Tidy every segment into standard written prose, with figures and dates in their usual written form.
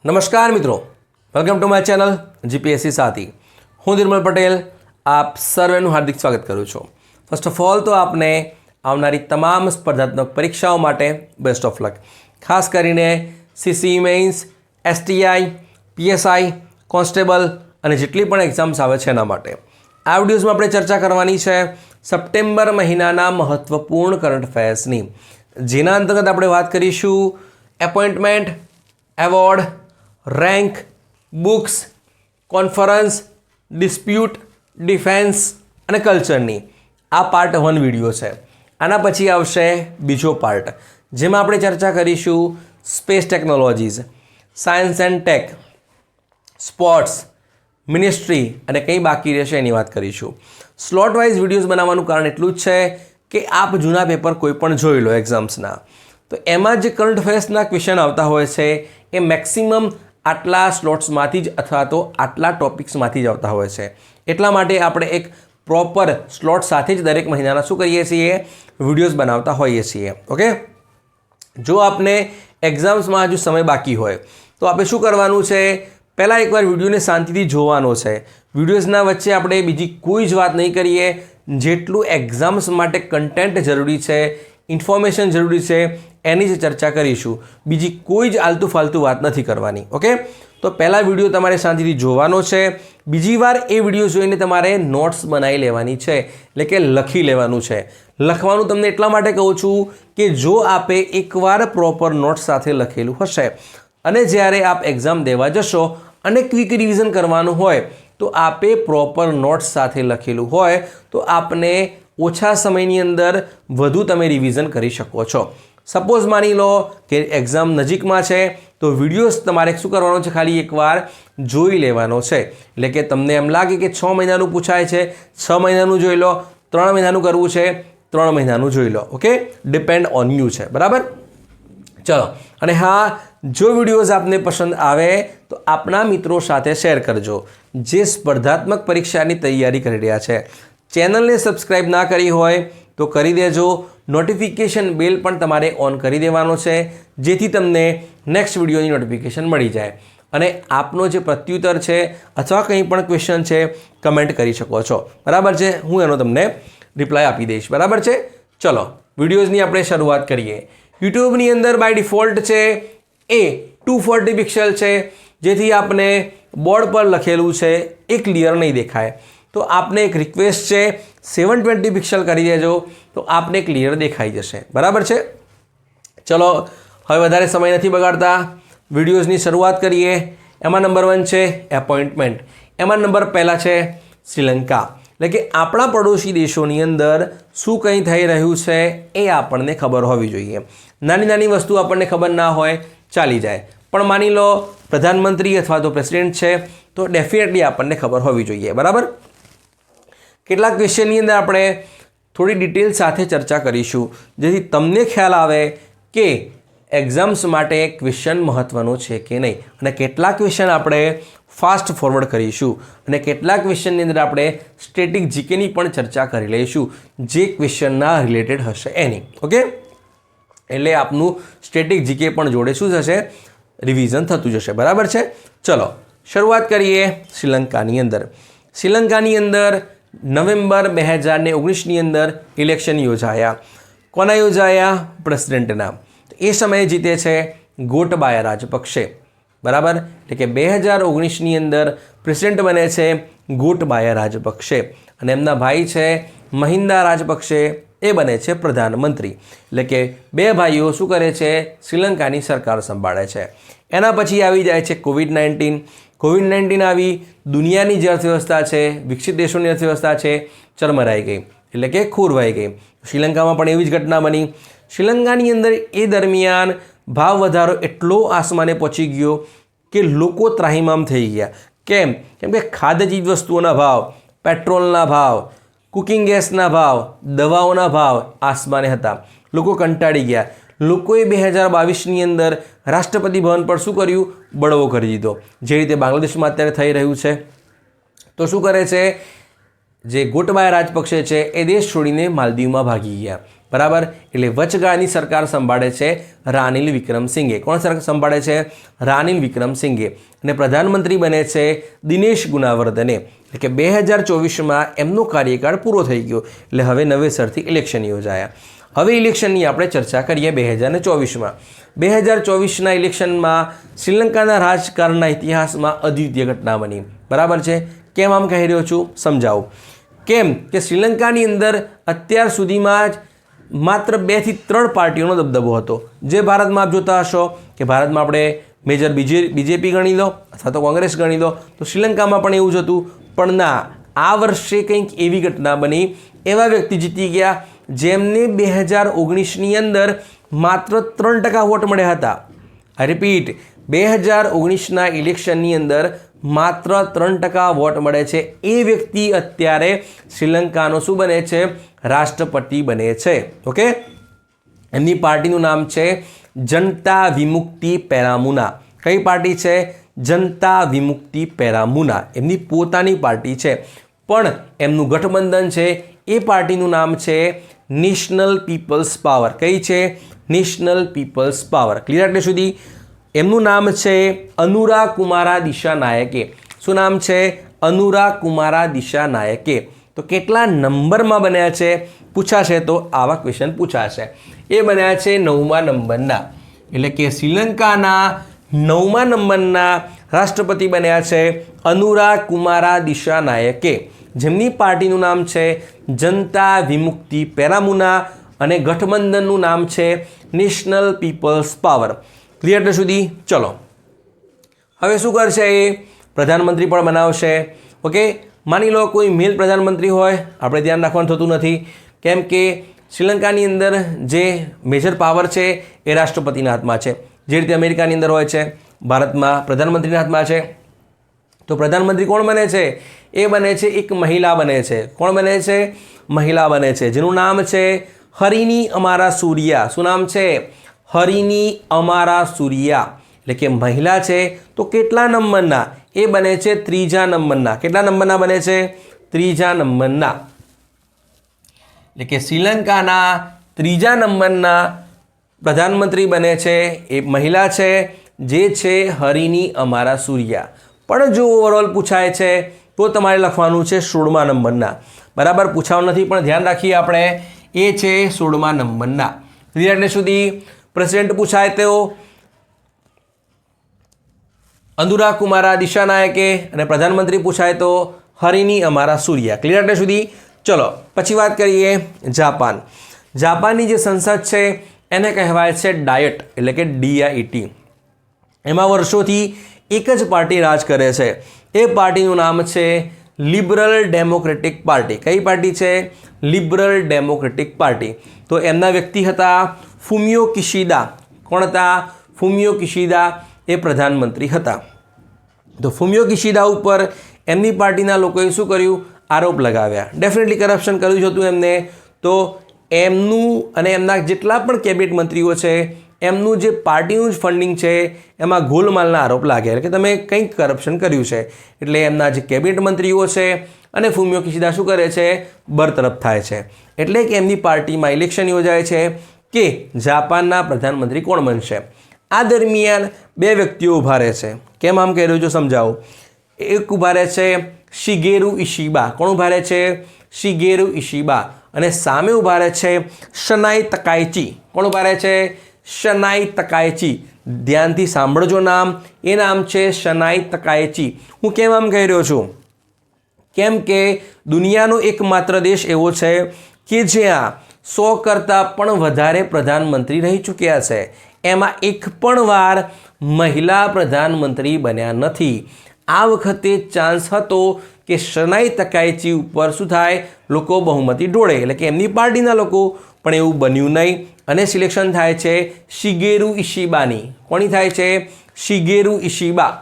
નમસ્કાર મિત્રો, welcome to my channel GPSC સાથી। હું નિર્મલ પટેલ આપ સર્વેનું હાર્દિક સ્વાગત કરું છું। ફર્સ્ટ ઓફ ઓલ તો આપને આવનારી તમામ સ્પર્ધાત્મક પરીક્ષાઓ માટે બેસ્ટ ઓફ લક। ખાસ કરીને CC mains, STI, PSI, constable અને જેટલી પણ એક્ઝામ્સ આવે છે એના માટે આ વિડીયોઝમાં આપણે ચર્ચા કરવાની છે સપ્ટેમ્બર મહિનાના મહત્વપૂર્ણ કરંટ અફેર્સની, જેના અંતર્ગત આપણે વાત કરીશું appointment, award, rank, books, conference, dispute, defence અને કલ્ચરની। આ પાર્ટ 1 વિડીયો છે। આના પછી આવશે બીજો પાર્ટ, જેમાં આપણે ચર્ચા કરીશું space technologies, science and tech, sports, ministry અને કંઈ બાકી રહેશે એની વાત કરીશું। સ્લોટ વાઇઝ વિડીયોઝ બનાવવાનું કારણ એટલું જ છે કે આપ જૂના પેપર કોઈ પણ જોઈ લો એક્ઝામ્સના, તો એમાં જે કરંટ અફેર્સના ક્વેશ્ચન આવતા હોય છે એ મેક્સિમમ આટલા સ્લોટ્સમાંથી જ અથવા તો આટલા ટોપિક્સમાંથી જ આવતા હોય છે। એટલા માટે આપણે એક પ્રોપર સ્લોટ સાથે જ દરેક મહિનાના શું કરીએ છીએ, વિડીયોઝ બનાવતા હોઈએ છીએ। ઓકે, જો આપને એક્ઝામ્સમાં હજુ સમય બાકી હોય તો આપણે શું કરવાનું છે, પહેલાં એકવાર વિડીયોને શાંતિથી જોવાનો છે। વિડીયોઝના વચ્ચે આપણે બીજી કોઈ જ વાત નહીં કરીએ, જેટલું એક્ઝામ્સ માટે કન્ટેન્ટ જરૂરી છે, ઇન્ફોર્મેશન જરૂરી છે એની જ ચર્ચા કરીશું। બીજી કોઈ જ આલતુ ફાલતુ વાત નથી કરવાની। ઓકે, તો પહેલાં વિડીયો તમારે શાંતિથી જોવાનો છે, બીજી વાર એ વિડીયો જોઈને તમારે નોટ્સ બનાવી લેવાની છે, એટલે કે લખી લેવાનું છે। લખવાનું તમને એટલા માટે કહું છું કે જો આપે એકવાર પ્રોપર નોટ્સ સાથે લખેલું હશે અને જ્યારે આપ એક્ઝામ દેવા જશો અને ક્વિક રિવિઝન કરવાનું હોય તો આપે પ્રોપર નોટ્સ સાથે લખેલું હોય તો આપને ઓછા સમયની અંદર વધુ તમે રિવિઝન કરી શકો છો। સપોઝ માની લો કે એક્ઝામ નજીકમાં છે તો વિડીયોઝ તમારે શું કરવાનો છે, ખાલી એકવાર જોઈ લેવાનો છે। એટલે કે તમને એમ લાગે કે 6 મહિનાનું પૂછાય છે, 6 મહિનાનું જોઈ લો, 3 મહિનાનું કરવું છે, 3 મહિનાનું જોઈ લો। ઓકે, ડિપેન્ડ ઓન યુ છે, બરાબર। ચલો, અને હા, જો વિડીયોઝ આપને પસંદ આવે તો આપના મિત્રો સાથે શેર કરજો જે સ્પર્ધાત્મક પરીક્ષાની તૈયારી કરી રહ્યા છે। ચેનલને સબસ્ક્રાઈબ ના કરી હોય તો કરી દેજો, નોટિફિકેશન બેલ પણ તમારે ઓન કરી દેવાનો છે જેથી તમને નેક્સ્ટ વિડીયોની નોટિફિકેશન મળી જાય અને આપનો જે પ્રત્યુત્તર છે અથવા કંઈ પણ ક્વેશ્ચન છે કમેન્ટ કરી શકો છો, બરાબર છે। હું એનો તમને રિપ્લાય આપી દઈશ, બરાબર છે। ચલો, વિડીયોઝની આપણે શરૂઆત કરીએ। યુટ્યુબની અંદર બાય ડિફોલ્ટ છે એ 240 પિક્સેલ છે, જેથી આપને બોર્ડ પર લખેલું છે એ ક્લિયર નહીં દેખાય, તો આપને એક રિક્વેસ્ટ છે 720 પિક્સેલ કરી દેજો તો આપને ક્લિયર દેખાઈ જશે, બરાબર છે। ચલો, હવે વધારે સમય નથી બગાડતા, વિડીયોઝની શરૂઆત કરીએ। એમાં નંબર 1 છે એપોઇન્ટમેન્ટ, એમાં નંબર પહેલા છે શ્રીલંકા, એટલે કે આપણા પડોશી દેશોની અંદર શું કંઈ થઈ રહ્યું છે એ આપણને ખબર હોવી જોઈએ। નાની નાની વસ્તુ આપણને ખબર ના હોય ચાલી જાય, પણ માની લો પ્રધાનમંત્રી અથવા તો પ્રેસિડેન્ટ છે તો ડેફિનેટલી આપણને ખબર હોવી જોઈએ, બરાબર। કેટલાક ક્વેશ્ચનની અંદર આપણે થોડી ડિટેલ સાથે ચર્ચા કરીશું જેથી તમને ખ્યાલ આવે કે એક્ઝામ્સ માટે ક્વેશ્ચન મહત્ત્વનો છે કે નહીં, અને કેટલાક ક્વેશ્ચન આપણે ફાસ્ટ ફોરવર્ડ કરીશું અને કેટલાક ક્વેશ્ચનની અંદર આપણે સ્ટેટિક જીકેની પણ ચર્ચા કરી લઈશું જે ક્વેશ્ચનના રિલેટેડ હશે એની। ઓકે, એટલે આપનું સ્ટેટિક જીકે પણ જોડે શું થશે, રિવિઝન થતું જશે, બરાબર છે। ચલો, શરૂઆત કરીએ શ્રીલંકાની અંદર। શ્રીલંકાની અંદર નવેમ્બર 2019ની અંદર ઇલેક્શન યોજાયા। કોના યોજાયા? પ્રેસિડેન્ટના। એ સમયે જીતે છે ગોટબાયા રાજપક્ષે, બરાબર। એટલે કે 2019ની અંદર પ્રેસિડેન્ટ બને છે ગોટબાયા રાજપક્ષે અને એમના ભાઈ છે મહિન્દા રાજપક્ષે, એ બને છે પ્રધાનમંત્રી। એટલે કે બે ભાઈઓ શું કરે છે, શ્રીલંકાની સરકાર સંભાળે છે। એના પછી આવી જાય છે કોવિડ-19 આવી, દુનિયાની જે અર્થવ્યવસ્થા છે, વિકસિત દેશોની અર્થવ્યવસ્થા છે, ચરમરાઈ ગઈ, એટલે કે ખોરવાઈ ગઈ। શ્રીલંકામાં પણ એવી જ ઘટના બની। શ્રીલંકાની અંદર એ દરમિયાન ભાવ વધારો એટલો આસમાને પહોંચી ગયો કે લોકો ત્રાહિમામ થઈ ગયા। કેમ? કેમ કે ખાદ્ય ચીજ વસ્તુઓના ભાવ, પેટ્રોલના ભાવ, કુકિંગ ગેસના ભાવ, દવાઓના ભાવ આસમાને હતા। લોકો કંટાળી ગયા। લોકોએ 2022ની અંદર રાષ્ટ્રપતિ ભવન પર શું કર્યું, બળવો કરી દીધો, જે રીતે બાંગ્લાદેશમાં અત્યારે થઈ રહ્યું છે। તો શું કરે છે, જે ગોટબાયા રાજપક્ષે છે એ દેશ છોડીને માલદીવમાં ભાગી ગયા, બરાબર. એટલે વચગાળાની સરકાર સંભાળે છે રાનિલ વિક્રમસિંઘે. કોણ સરકાર સંભાળે છે? રાનિલ વિક્રમસિંઘે. અને પ્રધાનમંત્રી બને છે દિનેશ ગુનાવર્ધને. એટલે કે 2024માં એમનો કાર્યકાળ પૂરો થઈ ગયો, એટલે હવે નવેસરથી ઇલેક્શન યોજાયા. હવે ઇલેક્શનની આપણે ચર્ચા કરીએ. 2024માં 2024ના ઇલેક્શનમાં શ્રીલંકાના રાજકારણના ઇતિહાસમાં અદ્વિતીય ઘટના બની, બરાબર છે. કેમ આમ કહી રહ્યો છું? સમજાવું. કેમ કે શ્રીલંકાની અંદર અત્યાર સુધીમાં જ માત્ર 2 થી 3 પાર્ટીઓનો દબદબો હતો. જે ભારતમાં આપ જોતા હશો કે ભારતમાં આપણે મેજર બીજેપી ગણી લો અથવા તો કોંગ્રેસ ગણી લો, તો શ્રીલંકામાં પણ એવું જ હતું. પણ ના, આ વર્ષે કંઈક એવી ઘટના બની, એવા વ્યક્તિ જીતી ગયા જેમને 2019ની અંદર માત્ર 3% વોટ મળ્યા હતા. આઈ રિપીટ, 2019ના ઇલેક્શનની અંદર માત્ર 3% વોટ મળે છે. એ વ્યક્તિ અત્યારે શ્રીલંકાનો શું બને છે? રાષ્ટ્રપતિ બને છે. ઓકે. એમની પાર્ટીનું નામ છે જનતા વિમુક્તિ પેરામુના. કઈ પાર્ટી છે? જનતા વિમુક્તિ પેરામુના. એમની પોતાની પાર્ટી છે, પણ એમનું ગઠબંધન છે. એ પાર્ટીનું નામ છે નેશનલ પીપલ્સ પાવર. કઈ છે? National people's power. ક્લિયર? એટલે સુધી એમનું નામ છે અનુરા કુમારા દિશા નાયકે. શું નામ છે? અનુરા કુમારા દિશા નાયકે. તો કેટલા નંબરમાં બન્યા છે પૂછાશે, તો આવા ક્વેશ્ચન પૂછાશે. એ બન્યા છે 9મા નંબરના. એટલે કે શ્રીલંકાના 9મા નંબરના રાષ્ટ્રપતિ બન્યા છે અનુરા કુમારા દિશા નાયકે, જેમની પાર્ટીનું નામ છે જનતા વિમુક્તિ પેરામુના અને ગઠબંધનનું નામ છે નેશનલ પીપલ્સ પાવર. ક્લિયર સુધી? ચલો, હવે શું કરશે? એ પ્રધાનમંત્રી પણ બનાવશે. ઓકે. માની લો કોઈ મેલ પ્રધાનમંત્રી હોય, આપણે ધ્યાન રાખવાનું થતું નથી, કેમ કે શ્રીલંકાની અંદર જે મેજર પાવર છે એ રાષ્ટ્રપતિના હાથમાં છે. જે રીતે અમેરિકાની અંદર હોય છે, ભારતમાં પ્રધાનમંત્રીના હાથમાં છે. તો પ્રધાનમંત્રી કોણ બને છે? એ બને છે એક મહિલા બને છે. કોણ બને છે? મહિલા બને છે, જેનું નામ છે હરિની અમારા સૂર્યા. શું નામ છે? હરિની અમારા સૂર્યા. એટલે કે મહિલા છે. તો કેટલા નંબરના? એ બને છે 3જા નંબરના. કેટલા નંબરના બને છે? 3જા નંબરના. એટલે કે શ્રીલંકાના 3જા નંબરના પ્રધાનમંત્રી બને છે એ મહિલા છે, જે છે હરિની અમારા સૂર્યા. પણ જો ઓવરઓલ પૂછાય છે તો તમારે લખવાનું છે 16મા નંબરના. બરાબર, પૂછાવ નથી પણ ધ્યાન રાખીએ આપણે. એ છે 16મા નંબરના. ક્લિયર? એટલે સુધી પ્રેસિડેન્ટ પૂછાય તો અનુરા કુમારા દિશા નાયકે અને પ્રધાનમંત્રી પૂછાય તો હરિની અમારા સૂર્યા. ક્લિયર? એટલે સુધી ચલો પછી વાત કરીએ જાપાન. જાપાનની જે સંસદ છે એને કહેવાય છે ડાયટ, એટલે કે DIET. એમાં વર્ષોથી એક જ પાર્ટી રાજ કરે છે. એ પાર્ટીનું નામ છે લિબરલ ડેમોક્રેટિક પાર્ટી. કઈ પાર્ટી છે? Liberal democratic party. તો એમના વ્યક્તિ હતા ફુમિયો કિશિદા. કોણ હતા? ફુમિયો કિશિદા. એ પ્રધાનમંત્રી હતા. તો ફુમિયો કિશિદા ઉપર એમની પાર્ટીના લોકોએ શું કર્યું? આરોપ લગાવ્યા. ડેફિનેટલી કરપ્શન કર્યું હતું એમને. તો એમનું અને એમના જેટલા પણ કેબિનેટ મંત્રીઓ છે, એમનું જે પાર્ટીનું જ ફંડિંગ છે એમાં ગોલમાલના આરોપ લાગ્યા, એટલે કે તમે કંઈક કરપ્શન કર્યું છે. એટલે એમના જે કેબિનેટ મંત્રીઓ છે અને ફુમિયો કિશિદા શું કરે છે? બરતરફ થાય છે. એટલે કે એમની પાર્ટીમાં ઇલેક્શન યોજાય છે કે જાપાનના પ્રધાનમંત્રી કોણ બનશે. આ દરમિયાન 2 વ્યક્તિઓ ઊભા રહે છે. કેમ આમ કહી રહ્યો છું? સમજાવું. એક ઊભા રહે છે શિગેરુ ઇશિબા. કોણ ઊભા રહે છે? શિગેરુ ઇશિબા. અને સામે ઊભા રહે છે શનાઈ તકાઈચી. કોણ ઊભા રહે છે? શનાઈ તકાઈચી. ધ્યાનથી સાંભળજો નામ. એ નામ છે શનાઈ તકાઈચી. હું કેમ આમ કહી રહ્યો છું? કેમ કે દુનિયાનો એકમાત્ર દેશ એવો છે કે જ્યાં 100 કરતાં પણ વધારે પ્રધાનમંત્રી રહી ચૂક્યા છે. એમાં એક પણ વાર મહિલા પ્રધાનમંત્રી બન્યા નથી. આ વખતે ચાન્સ હતો કે શનાઈ તકાઈચી ઉપર શું થાય? લોકો બહુમતી ઢોળે, એટલે કે એમની પાર્ટીના લોકો. પણ એવું બન્યું નહીં અને સિલેક્શન થાય છે શિગેરુ ઇશિબાની. કોની થાય છે? શિગેરુ ઇશિબા.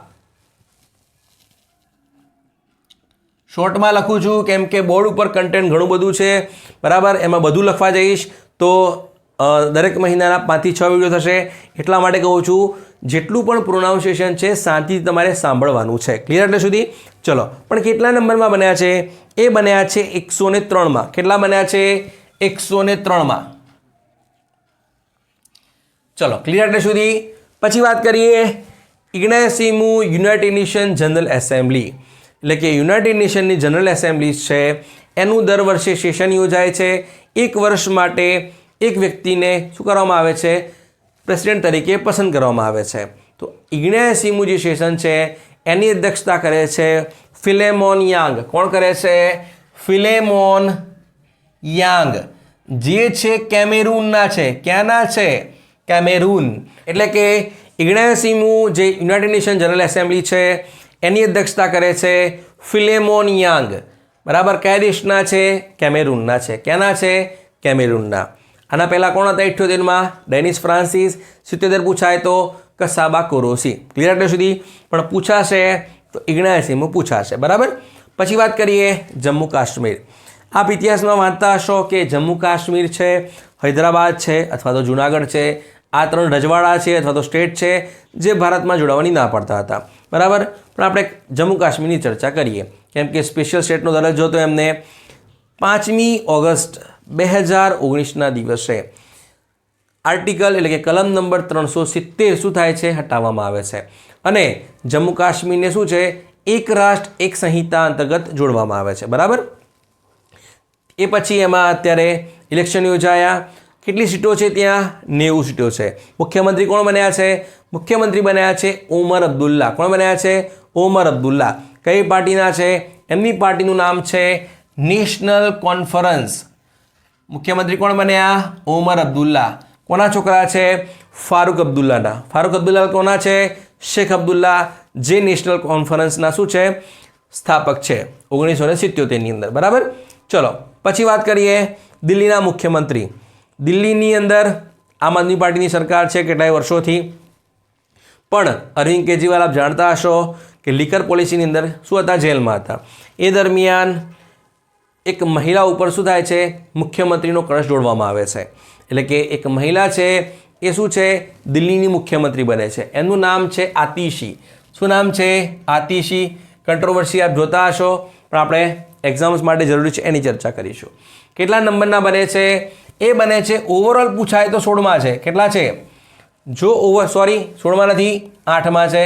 શોર્ટમાં લખું છું કેમ કે બોર્ડ ઉપર કન્ટેન્ટ ઘણું બધું છે, બરાબર. એમાં બધું લખવા જઈશ તો દરેક મહિનાના 5 થી 6 વિડીયો થશે. એટલા માટે કહું છું જેટલું પણ પ્રોનાઉન્સિએશન છે શાંતિથી તમારે સાંભળવાનું છે. ક્લિયર એટલે સુધી? ચલો, પણ કેટલા નંબરમાં બન્યા છે? એ બન્યા છે 103માં. કેટલા બન્યા છે? 103માં. ચલો, ક્લિયર એટલે સુધી? પછી વાત કરીએ 79મું યુનાઇટેડ નેશન જનરલ એસેમ્બલી, એટલે કે યુનાઇટેડ નેશનની જનરલ એસેમ્બલી છે એનું દર વર્ષે સેશન યોજાય છે. એક વર્ષ માટે એક વ્યક્તિને શું કરવામાં આવે છે? પ્રેસિડેન્ટ તરીકે પસંદ કરવામાં આવે છે. તો 79મું જે સેશન છે એની અધ્યક્ષતા કરે છે ફિલેમોન યાંગ. કોણ કરે છે? ફિલેમોન યાંગ, જે છે કેમેરૂનના છે. ક્યાંના છે? કેમેરૂન. એટલે કે 79મું જે યુનાઇટેડ નેશન જનરલ એસેમ્બલી છે એની અધ્યક્ષતા કરે છે ફિલેમોન યાંગ. બરાબર? કયા દેશના છે? કેમેરૂનના છે. ક્યાંના છે? કેમેરૂનના. આના પહેલાં કોણ હતા? 78માં ડેનિસ ફ્રાન્સિસ. 77 પૂછાય તો કસાબા કોરોસી. ક્લિયર એટલે સુધી? પણ પૂછાશે તો 79મું પૂછાશે. બરાબર? પછી વાત કરીએ જમ્મુ કાશ્મીર. આપ ઇતિહાસમાં વાંચતા હશો કે જમ્મુ કાશ્મીર છે, હૈદરાબાદ છે અથવા તો જુનાગઢ છે, આ 3 રજવાડા છે અથવા તો સ્ટેટ છે જે ભારતમાં જોડાવાની ના પડતા હતા. બરાબર? પણ આપણે જમ્મુ કાશ્મીરની ચર્ચા કરીએ કેમ કે સ્પેશિયલ સ્ટેટનો દરજ્જો તો એમને 5મી ઓગસ્ટ 2019ના દિવસે આર્ટિકલ એટલે કે કલમ નંબર 370 શું થાય છે? હટાવવામાં આવે છે. અને જમ્મુ કાશ્મીરને શું છે? એક રાષ્ટ્ર એક સંહિતા અંતર્ગત જોડવામાં આવે છે. બરાબર? એ પછી એમાં અત્યારે ઇલેક્શન યોજાયા. કેટલી સીટો છે ત્યાં? 90 સીટો છે. મુખ્યમંત્રી કોણ બન્યા છે? મુખ્યમંત્રી બન્યા છે ઓમર અબ્દુલ્લા. કોણ બન્યા છે? ઓમર અબ્દુલ્લા. કઈ પાર્ટીના છે? એમની પાર્ટીનું નામ છે નેશનલ કોન્ફરન્સ. મુખ્યમંત્રી કોણ બન્યા? ઓમર અબ્દુલ્લા. કોના છોકરા છે? ફારૂક અબ્દુલ્લાના. ફારૂક અબ્દુલ્લા કોના છે? શેખ અબ્દુલ્લા, જે નેશનલ કોન્ફરન્સના શું છે? સ્થાપક છે 1977ની અંદર. બરાબર? ચલો, પછી વાત કરીએ દિલ્હીના મુખ્યમંત્રી. દિલ્હીની અંદર આમ આદમી પાર્ટીની સરકાર છે કેટલાય વર્ષોથી, પણ અરવિંદ કેજરીવાલ આપ જાણતા હશો કે લીકર પોલિસીની અંદર શું હતા? જેલમાં હતા. એ દરમિયાન એક મહિલા ઉપર શું થાય છે? મુખ્યમંત્રીનો કળશ જોડવામાં આવે છે. એટલે કે એક મહિલા છે એ શું છે? દિલ્હીની મુખ્યમંત્રી બને છે. એનું નામ છે આતિશી. શું નામ છે? આતિશી. કંટ્રોવર્સી આપ જોતા હશો, પણ આપણે એક્ઝામ્સ માટે જરૂરી છે એની ચર્ચા કરીશું. કેટલા નંબરના બને છે? એ બને છે ઓવરઓલ પૂછાય તો 16માં છે. કેટલા છે? જો 16માં નથી, 8માં છે.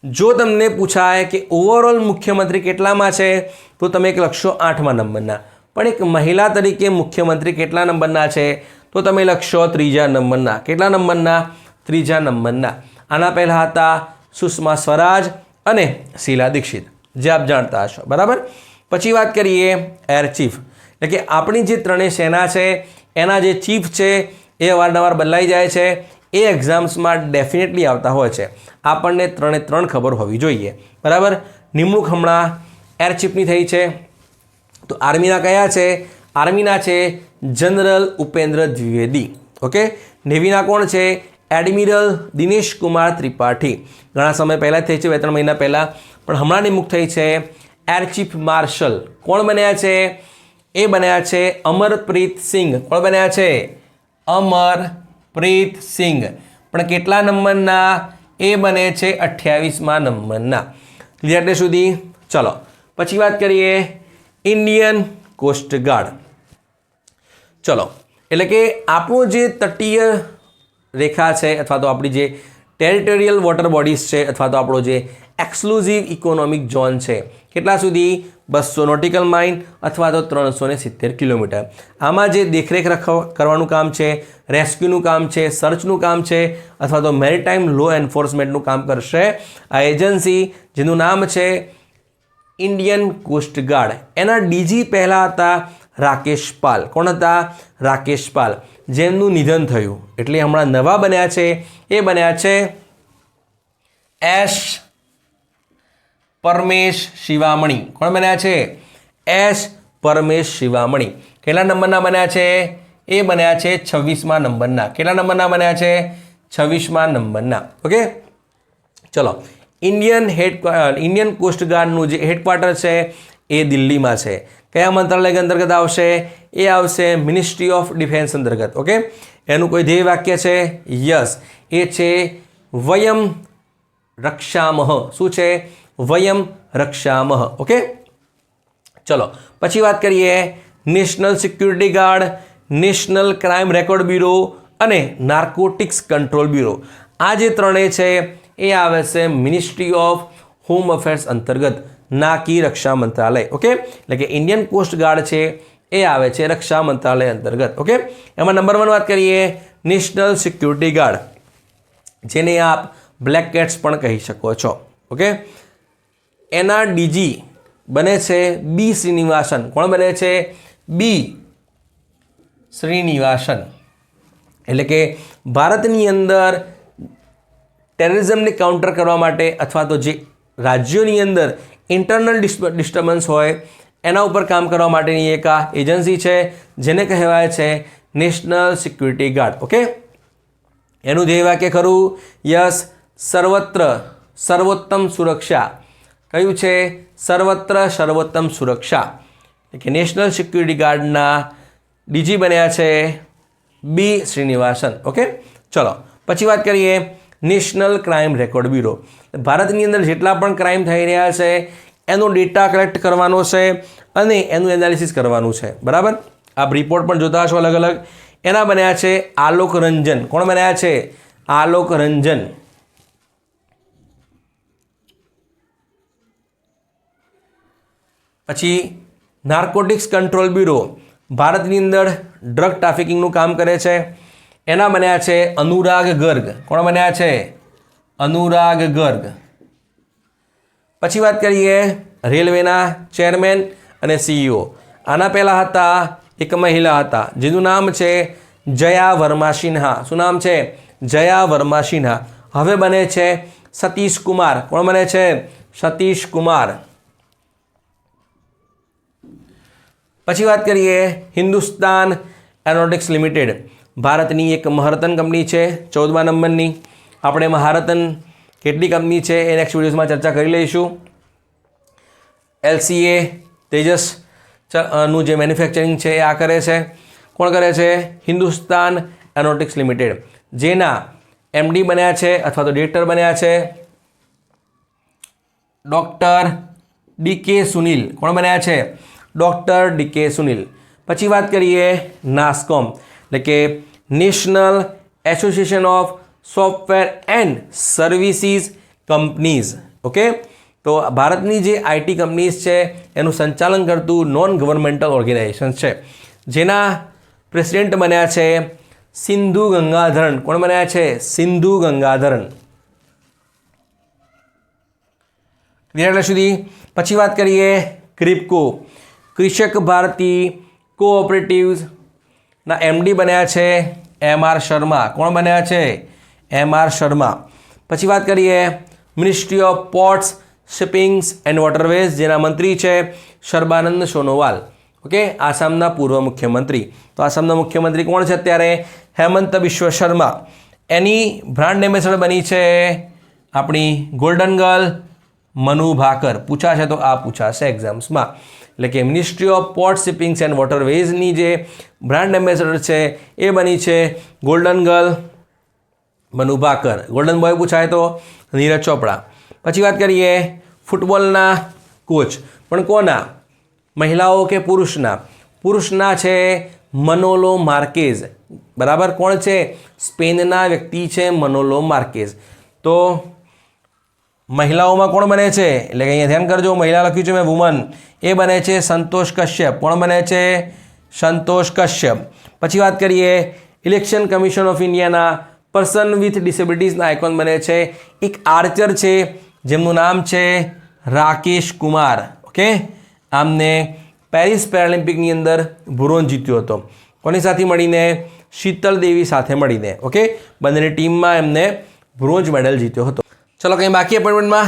જો તમને પૂછાય કે ઓવરઓલ મુખ્યમંત્રી કેટલામાં છે તો તમે એક લખશો 8મા નંબરના. પણ એક મહિલા તરીકે મુખ્યમંત્રી કેટલા નંબરના છે તો તમે લખશો 3જા નંબરના. કેટલા નંબરના? 3જા નંબરના. આના પહેલાં હતા સુષ્મા સ્વરાજ અને શીલા દીક્ષિત, જે આપ જાણતા હશો. બરાબર? પછી વાત કરીએ એર ચીફ, એટલે કે આપણી જે ત્રણેય સેના છે એના જે ચીફ છે એ અવારનવાર બદલાઈ જાય છે. એ એક્ઝામ્સમાં ડેફિનેટલી આવતા હોય છે. આપણને 3 ખબર હોવી જોઈએ. બરાબર? નિમણૂક હમણાં એર ચીફની થઈ છે. તો આર્મીના કયા છે? આર્મીના છે જનરલ ઉપેન્દ્ર દ્વિવેદી. ઓકે. નેવીના કોણ છે? એડમિરલ દિનેશ કુમાર ત્રિપાઠી. ઘણા સમય પહેલાં થઈ છે, 2-3 મહિના પહેલાં, પણ હમણાં નિમણૂક થઈ છે એર ચીફ માર્શલ. કોણ બન્યા છે? એ બન્યા છે અમરપ્રીત સિંઘ. કોણ બન્યા છે? અમરપ્રીત સિંઘ. પણ કેટલા નંબરના? એ બને છે 28મા નંબરના. ક્લિયર એટલે સુધી? ચલો, પછી વાત કરીએ ઇન્ડિયન કોસ્ટ ગાર્ડ. ચલો, એટલે કે આપણું જે તટીય રેખા છે અથવા તો આપણી જે ટેરિટોરિયલ વોટર બોડીઝ છે અથવા તો આપણો જે એક્સક્લુઝિવ ઇકોનોમિક ઝોન છે, કેટલા સુધી? 200 નોટિકલ માઇલ અથવા તો 370 કિલોમીટર. આમાં જે દેખરેખ કરવાનું કામ છે, રેસ્ક્યુનું કામ છે, સર્ચનું કામ છે અથવા તો મેરીટાઈમ લો એન્ફોર્સમેન્ટનું કામ કરશે આ એજન્સી, જેનું નામ છે ઇન્ડિયન કોસ્ટ ગાર્ડ. એના ડીજી પહેલાં હતા રાકેશ પાલ. કોણ હતા? રાકેશ પાલ, જેમનું નિધન થયું. એટલે હમણાં નવા બન્યા છે એ બન્યા છે એસ પરમેશ શિવામણી. કોણ બન્યા છે? એસ પરમેશ શિવામણી. કેટલા નંબરના બન્યા છે? એ બન્યા છે 26મા નંબરના. કેટલા નંબરના બન્યા છે? 26મા નંબરના. ઓકે. ચલો, ઇન્ડિયન કોસ્ટ ગાર્ડનું જે હેડક્વાર્ટર છે એ દિલ્હીમાં છે. કયા મંત્રાલય અંતર્ગત આવશે? એ આવશે મિનિસ્ટ્રી ઓફ ડિફેન્સ અંતર્ગત. ઓકે, એનું કોઈ ધ્યેય વાક્ય છે? યસ, એ છે વયમ રક્ષામહ. શું છે? વયમ રક્ષામહ. ઓકે, ચલો પછી વાત કરીએ national security guard, national crime record bureau અને નાર્કોટિક્સ કંટ્રોલ બ્યુરો. આ જે ત્રણેય છે એ આવે છે મિનિસ્ટ્રી ઓફ હોમ અફેર્સ અંતર્ગત, ના કી રક્ષા મંત્રાલય. ઓકે, એટલે કે ઇન્ડિયન કોસ્ટ ગાર્ડ છે એ આવે છે રક્ષા મંત્રાલય અંતર્ગત. ઓકે, એમાં નંબર 1 વાત કરીએ નેશનલ સિક્યુરિટી ગાર્ડ, જેને આપ બ્લેક કેટ્સ પણ કહી શકો છો. ઓકે, એના ડીજી બને છે બી શ્રીનિવાસન. કોણ બને છે? બી શ્રીનિવાસન. એટલે કે ભારતની અંદર ટેરરિઝમને કાઉન્ટર કરવા માટે અથવા તો જે રાજ્યોની અંદર ઇન્ટરનલ ડિસ્ટર્બન્સ હોય એના ઉપર કામ કરવા માટેની એક આ એજન્સી છે, જેને કહેવાય છે નેશનલ સિક્યુરિટી ગાર્ડ. ઓકે, એનું ધ્યેય વાક્ય ખરું? યસ, સર્વત્ર સર્વોત્તમ સુરક્ષા. કયું છે? સર્વત્ર સર્વોત્તમ સુરક્ષા. એટલે કે નેશનલ સિક્યુરિટી ગાર્ડના ડીજી બન્યા છે બી શ્રીનિવાસન. ઓકે, ચલો પછી વાત કરીએ નેશનલ ક્રાઇમ રેકોર્ડ બ્યુરો. ભારતની અંદર જેટલા પણ ક્રાઇમ થઈ રહ્યા છે એનો ડેટા કલેક્ટ કરવાનો છે અને એનું એનાલિસિસ કરવાનું છે. બરાબર, આપ રિપોર્ટ પણ જોતા હશો અલગ અલગ. એના બન્યા છે આલોક રંજન. કોણ બન્યા છે? આલોક રંજન. પછી નાર્કોટિક્સ કંટ્રોલ બ્યુરો, ભારતની અંદર ડ્રગ ટ્રાફિકિંગનું કામ કરે છે. એના બન્યા છે અનુરાગ ગર્ગ. કોણ બન્યા છે? અનુરાગ ગર્ગ. પછી વાત કરીએ રેલવેના ચેરમેન અને સીઈઓ. આના પહેલાં હતા એક મહિલા હતા જેનું નામ છે જયા વર્મા સિન્હા. શું નામ છે? જયા વર્મા સિન્હા. હવે બને છે સતીશ કુમાર. કોણ બને છે? સતીશ કુમાર. પછી વાત કરીએ હિન્દુસ્તાન એરોનોટિક્સ લિમિટેડ, ભારતની એક મહારતન કંપની છે, 14મા નંબરની. આપણે મહારતન કેટલી કંપની છે એ નેક્સ્ટ વિડીયોઝમાં ચર્ચા કરી લઈશું. LCA તેજસ નું જે મેન્યુફેક્ચરિંગ છે એ આ કરે છે. કોણ કરે છે? હિન્દુસ્તાન એરોનોટિક્સ લિમિટેડ, જેના MD બન્યા છે અથવા તો ડિરેક્ટર બન્યા છે ડૉક્ટર DK સુનિલ. કોણ બન્યા છે? Doctor DK Sunil. પછી વાત કરીએ નાસ્કોમ, એટલે કે national association of software and services companies. Okay, તો ભારતની જે IT કંપનીઝ છે એનું સંચાલન કરતું નોન ગવર્મેન્ટલ ઓર્ગેનાઇઝેશન છે, જેના પ્રેસિડેન્ટ બન્યા છે સિંધુ ગંગાધરન. કોણ બન્યા છે? સિંધુ ગંગાધરન. ક્લિયર એટલે સુધી? પછી વાત કરીએ ક્રિપ્કો, કૃષક ભારતી કોઓપરેટિવ્સના MD બન્યા છે MR શર્મા. કોણ બન્યા છે? MR શર્મા. પછી વાત કરીએ ministry of ports, shippings and waterways, જેના મંત્રી છે સર્બાનંદ સોનોવાલ. ઓકે, આસામના પૂર્વ મુખ્યમંત્રી. તો આસામના મુખ્યમંત્રી કોણ છે અત્યારે? હેમંત બિશ્વ શર્મા. એની બ્રાન્ડ એમ્બેસેડર બની છે આપણી ગોલ્ડન ગર્લ મનુ ભાકર. પૂછાશે તો આ પૂછાશે એક્ઝામ્સમાં. એટલે કે મિનિસ્ટ્રી ઓફ પોર્ટ, શિપિંગ્સ એન્ડ વોટરવેઝની જે બ્રાન્ડ એમ્બેસેડર છે એ બની છે golden girl Manu Bhaker. Golden boy પૂછાય તો નીરજ ચોપડા. પછી વાત કરીએ ફૂટબોલના કોચ, પણ કોના? મહિલાઓ કે પુરુષના? પુરુષના છે મનોલો માર્કેઝ. બરાબર, કોણ છે? સ્પેનના વ્યક્તિ છે મનોલો માર્કેઝ. તો મહિલાઓમાં કોણ બને છે? એટલે કે અહીંયા ધ્યાન કરજો, મહિલા લખ્યું છે મેં વુમન, એ બને છે સંતોષ કશ્યપ. કોણ બને છે? સંતોષ કશ્યપ. પછી વાત કરીએ ઇલેક્શન કમિશન ઓફ ઇન્ડિયાના પર્સન વિથ ડિસેબિલિટીઝના આઇકોન બને છે એક આર્ચર છે જેમનું નામ છે રાકેશ કુમાર. ઓકે, આમને પેરિસ પેરાલિમ્પિકની અંદર બ્રોન્ઝ જીત્યો હતો. કોની સાથે મળીને? શીતલ દેવી સાથે મળીને. ઓકે, બંનેની ટીમમાં એમને બ્રોન્ઝ મેડલ જીત્યો હતો. ચલો કંઈ બાકી એપોઇન્ટમેન્ટમાં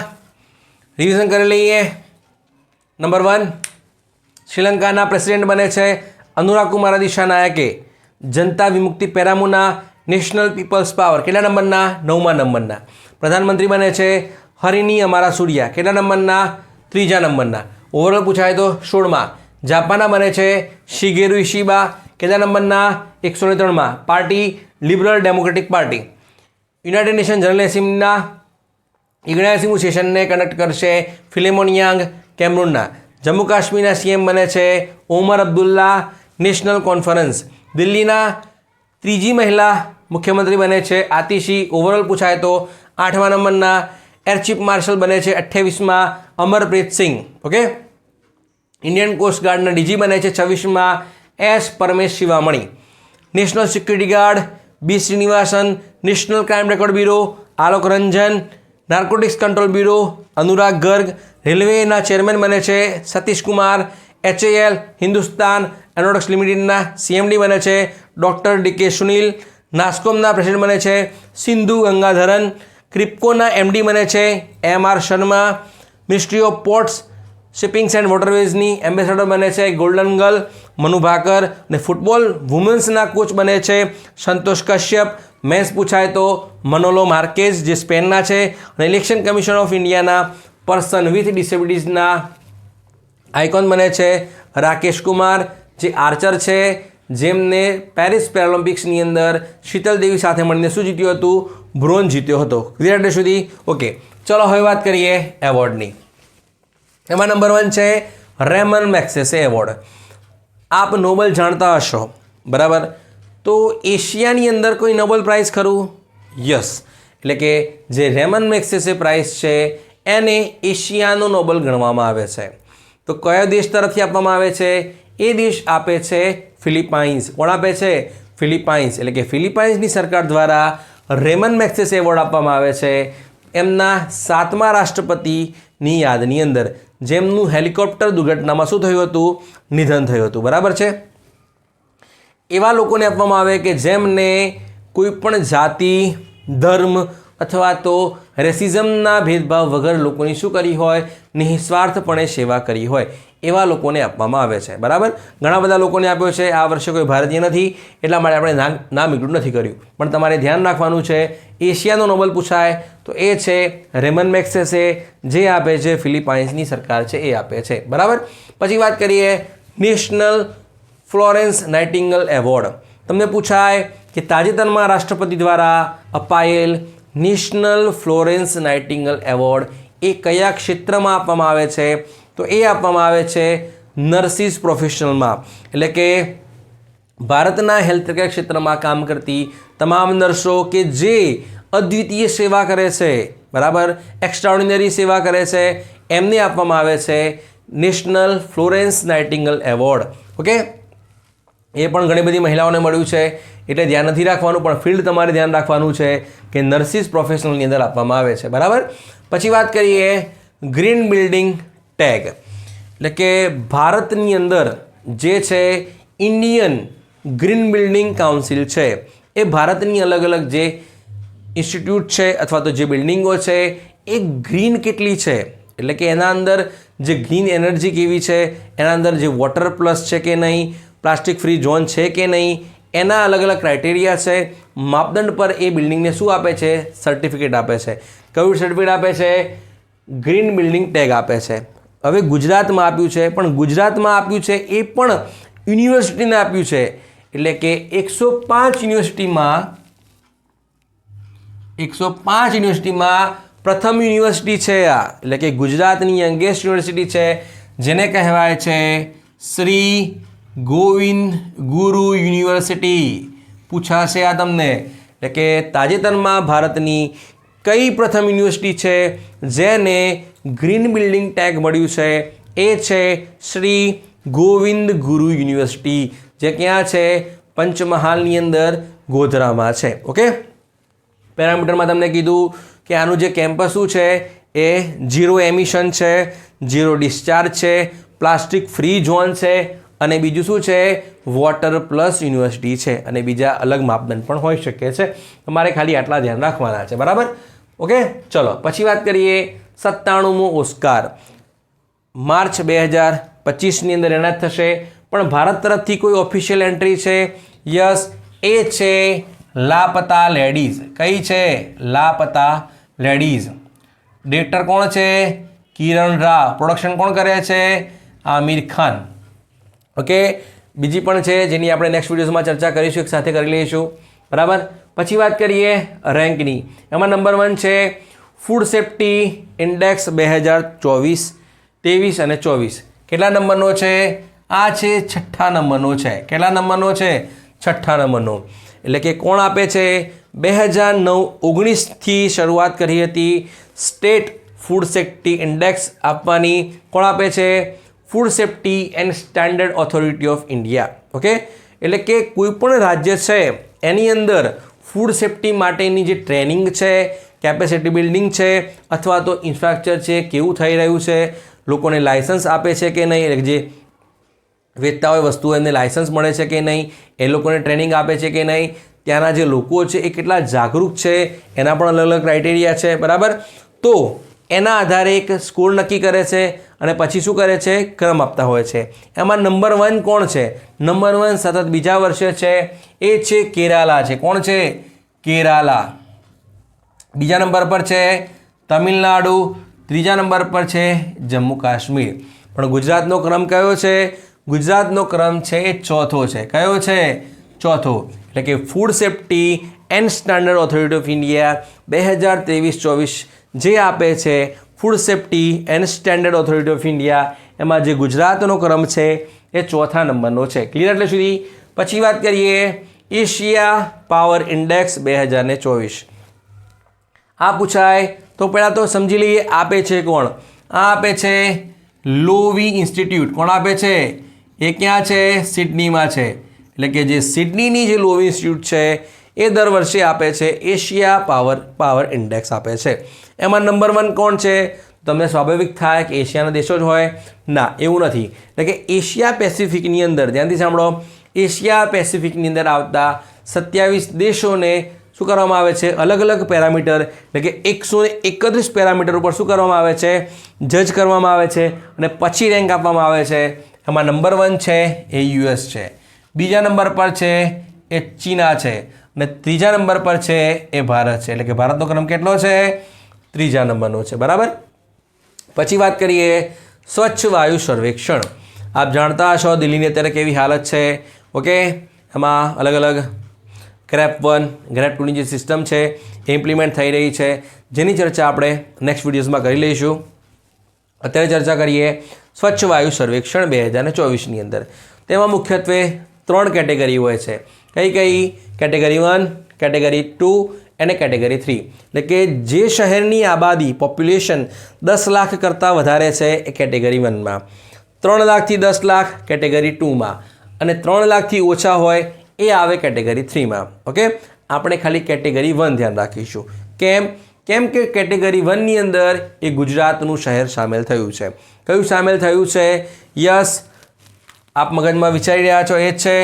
રિવિઝન કરી લઈએ. નંબર 1, શ્રીલંકાના પ્રેસિડેન્ટ બને છે અનુરાગ કુમાર દિશાનાયકે. જનતા વિમુક્તિ પેરામુના નેશનલ પીપલ્સ પાવર કેટલા નંબરના? 9મા નંબરના. પ્રધાનમંત્રી બને છે હરિની અમારા સૂર્યા. કેટલા નંબરના? 3જા નંબરના. ઓવરઓલ પૂછાય તો 16મા. જાપાનના બને છે શિગેરુ ઇશિબા. કેટલા નંબરના? 103માં. Party liberal democratic party. United nation general એસેમ્બલીના 79મું સેશનને કન્ડક્ટ કરશે ફિલેમોન યાંગ, કેમરૂનના. જમ્મુ કાશ્મીરના સીએમ બને છે ઓમર અબ્દુલ્લા, નેશનલ કોન્ફરન્સ. દિલ્હીના ત્રીજી મહિલા મુખ્યમંત્રી બને છે આતિશી. ઓવરઓલ પૂછાય તો 8મા નંબરના. એર ચીફ માર્શલ બને છે 28માં Amarpreet Singh. Okay. Indian coast ગાર્ડના ડીજી બને છે 26માં S Paramesh Sivamani. National security guard B Srinivasan. National crime record bureau Alok Ranjan. Narcotics control bureau Anurag Garg. રેલવેના ચેરમેન બને છે સતીશ કુમાર. HAL હિન્દુસ્તાન એરોનોટિક્સ લિમિટેડના CMD બને છે ડૉક્ટર DK સુનિલ. નાસ્કોમના પ્રેસિડેન્ટ બને છે સિંધુ ગંગાધરન. ક્રિપ્કોના MD બને છે MR Sharma. Ministry of ports shippings and વોટરવેઝની એમ્બેસેડર બને છે ગોલ્ડન ગર્લ મનુ ભાકર. અને ફૂટબોલ વુમન્સના કોચ બને છે સંતોષ કશ્યપ. મેન્સ પૂછાય તો મનોલો માર્કેઝ જે સ્પેનના છે. અને ઇલેક્શન કમિશન ઓફ ઇન્ડિયાના પર્સન વિથ ડિસેબિલિટીઝના આઇકોન બને છે રાકેશ કુમાર જે આર્ચર છે, જેમને પેરિસ પેરાલિમ્પિક્સની અંદર શીતલ દેવી સાથે મળીને શું જીત્યું હતું? બ્રોન્ઝ જીત્યો હતો. ક્લિયર એટલે સુધી? ઓકે, ચલો હવે વાત કરીએ એવોર્ડની. એમાં નંબર 1 છે રેમન મેગ્સેસે એવોર્ડ. આપ નોબલ જાણતા હશો, બરાબર? તો એશિયાની અંદર કોઈ નોબલ પ્રાઇઝ ખરું? યસ. એટલે કે જે રેમન મેગ્સેસે પ્રાઇઝ છે એને એશિયાનો નોબલ ગણવામાં આવે છે. તો કયો દેશ તરફથી આપવામાં આવે છે? એ દેશ આપે છે ફિલિપાઇન્સ. કોણ આપે છે? ફિલિપાઇન્સ. એટલે કે ફિલિપાઇન્સની સરકાર દ્વારા રેમન મેગ્સેસે એવોર્ડ આપવામાં આવે છે એમના 7મા રાષ્ટ્રપતિની યાદની અંદર, જેમનું હેલિકોપ્ટર દુર્ઘટનામાં શું થયું હતું? નિધન થયું હતું. બરાબર છે? એવા લોકોને આપવામાં આવે કે જેમને કોઈ પણ જાતિ, ધર્મ અથવા તો રેસિઝમના ભેદભાવ વગર લોકોની શું કરી હોય? નિસ્વાર્થપણે સેવા કરી હોય. એવા લોકોને આપવામાં આવે છે. બરાબર? ઘણા બધા લોકોને આપ્યો છે. આ વર્ષે કોઈ ભારતીય નથી એટલા માટે આપણે નામ ઇન્ક્લુડ નથી કર્યું. પણ તમારે ધ્યાન રાખવાનું છે, એશિયાનો નોબલ પૂછાય તો એ છે રેમન મેગ્સેસે, જે આપે છે ફિલિપાઇન્સની સરકાર છે એ આપે છે. બરાબર? પછી વાત કરીએ નેશનલ ફ્લોરેન્સ નાઇટિંગેલ એવોર્ડ. તમને પૂછાય કે તાજેતરમાં રાષ્ટ્રપતિ દ્વારા અપાયેલ નેશનલ ફ્લોરેન્સ નાઇટિંગેલ એવોર્ડ એ કયા ક્ષેત્રમાં આપવામાં આવે છે? તો એ આપવામાં આવે છે નર્સિસ પ્રોફેશનલમાં. એટલે કે ભારતના હેલ્થકેર ક્ષેત્રમાં કામ કરતી તમામ નર્સો કે જે અદ્વિતીય સેવા કરે છે, બરાબર, એક્સ્ટ્રાઓર્ડિનરી સેવા કરે છે, એમને આપવામાં આવે છે નેશનલ ફ્લોરેન્સ નાઇટિંગેલ એવોર્ડ. ઓકે. એ પણ ઘણી બધી મહિલાઓને મળ્યું છે એટલે ધ્યાન નથી રાખવાનું, પણ ફિલ્ડ તમારે ધ્યાન રાખવાનું છે કે નર્સિસ પ્રોફેશનલની અંદર આપવામાં આવે છે. બરાબર? પછી વાત કરીએ ગ્રીન બિલ્ડિંગ ટેગ. એટલે કે ભારતની અંદર જે છે ઇન્ડિયન ગ્રીન બિલ્ડિંગ કાઉન્સિલ છે, એ ભારતની અલગ અલગ જે ઇન્સ્ટિટ્યૂટ છે અથવા તો જે બિલ્ડિંગો છે એ ગ્રીન કેટલી છે, એટલે કે એના અંદર જે ગ્રીન એનર્જી કેવી છે, એના અંદર જે વોટર પ્લસ છે કે નહીં, પ્લાસ્ટિક ફ્રી ઝોન છે કે નહીં, એના અલગ અલગ ક્રાઇટેરિયા છે. માપદંડ પર એ બિલ્ડિંગને શું આપે છે? સર્ટિફિકેટ આપે છે. કયું સર્ટિફિકેટ આપે છે? ગ્રીન બિલ્ડિંગ ટેગ આપે છે. હવે ગુજરાતમાં આપ્યું છે, પણ ગુજરાતમાં આપ્યું છે એ પણ યુનિવર્સિટીને આપ્યું છે. એટલે કે 105 યુનિવર્સિટીમાં પ્રથમ યુનિવર્સિટી છે આ. એટલે કે ગુજરાતની યંગેસ્ટ યુનિવર્સિટી છે, જેને કહેવાય છે શ્રી ગોવિંદ ગુરુ યુનિવર્સિટી. પૂછાશે આ તમને. એટલે કે તાજેતરમાં ભારતની કઈ પ્રથમ યુનિવર્સિટી છે જેને ગ્રીન બિલ્ડિંગ ટેગ મળ્યું છે? એ છે શ્રી ગોવિંદ ગુરુ યુનિવર્સિટી, જે ક્યાં છે? પંચમહાલની અંદર ગોધરામાં છે. ઓકે. પેરામીટરમાં તમને કીધું કે આનું જે કેમ્પસ શું છે એ ઝીરો એમિશન છે, ઝીરો ડિસ્ચાર્જ છે, પ્લાસ્ટિક ફ્રી ઝોન છે, અને બીજું શું છે? વોટર પ્લસ યુનિવર્સિટી છે. અને બીજા અલગ માપદંડ પણ હોઈ શકે છે. તમારે ખાલી આટલા ધ્યાન રાખવાના છે. બરાબર? ઓકે. ચલો પછી વાત કરીએ 97મો ઓસ્કાર. માર્ચ 2025ની અંદર એનાયત થશે, પણ ભારત તરફથી કોઈ ઓફિશિયલ એન્ટ્રી છે? યસ, એ છે લાપતા લેડીઝ. કઈ છે? લાપતા લેડીઝ. ડિરેક્ટર કોણ છે? કિરણ રાવ. પ્રોડક્શન કોણ કરે છે? આમિર ખાન. ઓકે, બીજી પણ છે જેની આપણે નેક્સ્ટ વિડીયોઝમાં ચર્ચા કરીશું, એક સાથે કરી લઈશું, બરાબર. પછી વાત કરીએ રેન્કની. એમાં નંબર 1 છે ફૂડ સેફ્ટી ઇન્ડેક્સ 2024, 23 અને 24. કેટલા નંબરનો છે? આ છે 6થા નંબરનો છે. કેટલા નંબરનો છે? 6થા નંબરનો. એટલે કે કોણ આપે છે? 2019થી શરૂઆત કરી હતી સ્ટેટ ફૂડ સેફ્ટી ઇન્ડેક્સ આપવાની. કોણ આપે છે? Food safety and standard authority of India. Okay, એટલે કે કોઈ પણ રાજ્ય છે એની અંદર ફૂડ સેફ્ટી માટેની જે ટ્રેનિંગ છે, કેપેસિટી બિલ્ડિંગ છે અથવા તો ઇન્ફ્રાસ્ટ્રક્ચર છે, કેવું થઈ રહ્યું છે, લોકોને લાયસન્સ આપે છે કે નહીં, એટલે જે વેચતા હોય વસ્તુઓ એમને લાયસન્સ મળે છે કે નહીં, એ લોકોને ટ્રેનિંગ આપે છે કે નહીં, ત્યાંના જે લોકો છે એ કેટલા જાગૃત છે, એના પણ અલગ અલગ ક્રાઇટેરિયા છે, બરાબર. તો એના આધારે એક સ્કોર નક્કી કરે છે અને પછી શું કરે છે? ક્રમ આપતા હોય છે. એમાં નંબર 1 કોણ છે? નંબર 1 સતત બીજા વર્ષે છે એ છે કેરાલા છે. કોણ છે? કેરાલા. બીજા નંબર પર છે તમિલનાડુ. ત્રીજા નંબર પર છે જમ્મુ કાશ્મીર. પણ ગુજરાતનો ક્રમ કયો છે? ગુજરાતનો ક્રમ છે એ ચોથો છે. કયો છે? ચોથો. એટલે કે food safety and standard authority of India 2023-24 જે આપે છે food safety and standard authority of India, એમાં જે ગુજરાતનો ક્રમ છે એ ચોથા નંબરનો છે. ક્લિયર એટલે સુધી? પછી વાત કરીએ એશિયા પાવર ઇન્ડેક્સ 2024. આ પૂછાય તો પહેલાં તો સમજી લઈએ આપે છે કોણ. આ આપે છે લોવી ઇન્સ્ટિટ્યૂટ. કોણ આપે છે? એ ક્યાં છે? સિડનીમાં છે. એટલે કે જે સિડનીની જે લોવી ઇન્સ્ટિટ્યૂટ છે એ દર વર્ષે આપે છે એશિયા પાવર ઇન્ડેક્સ આપે છે. એમાં નંબર 1 કોણ છે? તમને સ્વાભાવિક થાય કે એશિયાના દેશો જ હોય. ના, એવું નથી. એટલે કે એશિયા પેસિફિકની અંદર, ધ્યાનથી સાંભળો, એશિયા પેસિફિકની અંદર આવતા 27 દેશોને શું કરવામાં આવે છે? અલગ અલગ પેરામીટર, એટલે કે 131 પેરામીટર ઉપર શું કરવામાં આવે છે? જજ કરવામાં આવે છે અને પછી રેન્ક આપવામાં આવે છે. એમાં નંબર 1 છે એ યુએસ છે, બીજા નંબર પર છે એ ચીના છે અને ત્રીજા નંબર પર છે એ ભારત છે. એટલે કે ભારતનો ક્રમ કેટલો છે? ત્રીજા નંબરનો છે, બરાબર. પછી વાત કરીએ સ્વચ્છ વાયુ સર્વેક્ષણ. આપ જાણતા હશો દિલ્હીની અત્યારે કેવી હાલત છે. ઓકે, એમાં અલગ અલગ ગ્રેપ 1, ગ્રેપ 2ની જે સિસ્ટમ છે એ ઇમ્પ્લિમેન્ટ થઈ રહી છે, જેની ચર્ચા આપણે નેક્સ્ટ વિડીયોઝમાં કરી લઈશું. અત્યારે ચર્ચા કરીએ સ્વચ્છ વાયુ સર્વેક્ષણ 2024ની અંદર. તેમાં મુખ્યત્વે 3 કેટેગરી હોય છે. કઈ કઈ? કેટેગરી 1, કેટેગરી 2 અને કેટેગરી 3. એટલે કે જે શહેરની આબાદી પોપ્યુલેશન 10 લાખ કરતાં વધારે છે એ કેટેગરી 1માં, 3 લાખથી 10 લાખ કેટેગરી 2માં અને 3 લાખથી ઓછા હોય એ આવે કેટેગરી 3માં. ઓકે, આપણે ખાલી કેટેગરી 1 ધ્યાન રાખીશું. કેમ કે કેટેગરી 1ની અંદર એ ગુજરાતનું શહેર સામેલ થયું છે. કયું સામેલ થયું છે? યસ, આપ મગજમાં વિચારી રહ્યા છો એ જ છે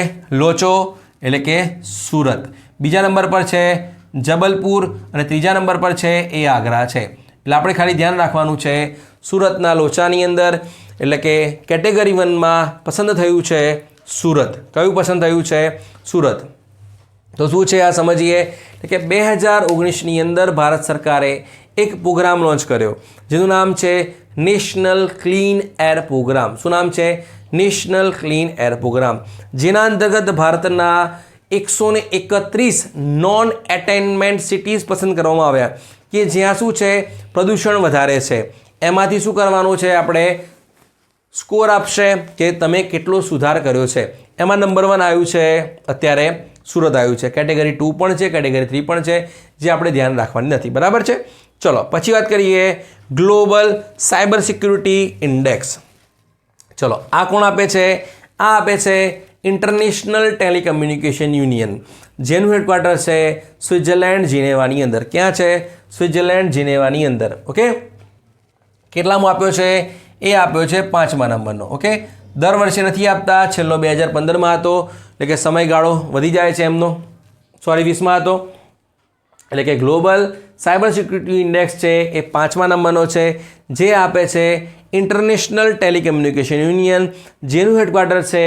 લોચો, એટલે કે સુરત. બીજા નંબર પર છે જબલપુર અને ત્રીજા નંબર પર છે એ આગ્રા છે. એટલે આપણે ખાલી ધ્યાન રાખવાનું છે સુરતના લોચાની અંદર. એટલે કે કેટેગરી 1માં પસંદ થયું છે સુરત. કયું પસંદ થયું છે? સુરત. તો શું છે આ સમજીએ. એટલે કે 2019ની અંદર ભારત સરકારે એક પ્રોગ્રામ લોન્ચ કર્યો જેનું નામ છે નેશનલ ક્લીન એર પ્રોગ્રામ. શું નામ છે? National clean air programme. જેના અંતર્ગત ભારતના 131 નોન એટેનમેન્ટ સિટીઝ પસંદ કરવામાં આવ્યા કે જ્યાં શું છે? પ્રદૂષણ વધારે છે. એમાંથી શું કરવાનું છે? આપણે સ્કોર આપશે કે તમે કેટલો સુધાર કર્યો છે. એમાં નંબર 1 આવ્યું છે અત્યારે સુરત આવ્યું છે. કેટેગરી 2 પણ છે, કેટેગરી 3 પણ છે, જે આપણે ધ્યાન રાખવાની નથી, બરાબર છે. ચલો પછી વાત કરીએ ગ્લોબલ સાયબર સિક્યુરિટી ઇન્ડેક્સ. ચલો આ કોણ આપે છે? આ આપે છે ઇન્ટરનેશનલ ટેલિકમ્યુનિકેશન યુનિયન, જેનું હેડક્વાર્ટર છે સ્વિટ્ઝરલેન્ડ જીનેવાની અંદર. ક્યાં છે? સ્વિટ્ઝરલેન્ડ જીનેવાની અંદર. ઓકે, કેટલામો આપ્યો છે? એ આપ્યો છે 5મા નંબરનો. ઓકે, દર વર્ષે નથી આપતા. છેલ્લો 2015માં હતો, એટલે કે સમયગાળો વધી જાય છે એમનો. 20માં હતો. એટલે કે ગ્લોબલ સાયબર સિક્યુરિટી ઇન્ડેક્સ છે એ 5મા નંબરનો છે, જે આપે છે ઇન્ટરનેશનલ ટેલિકમ્યુનિકેશન યુનિયન, જેનું હેડક્વાર્ટર છે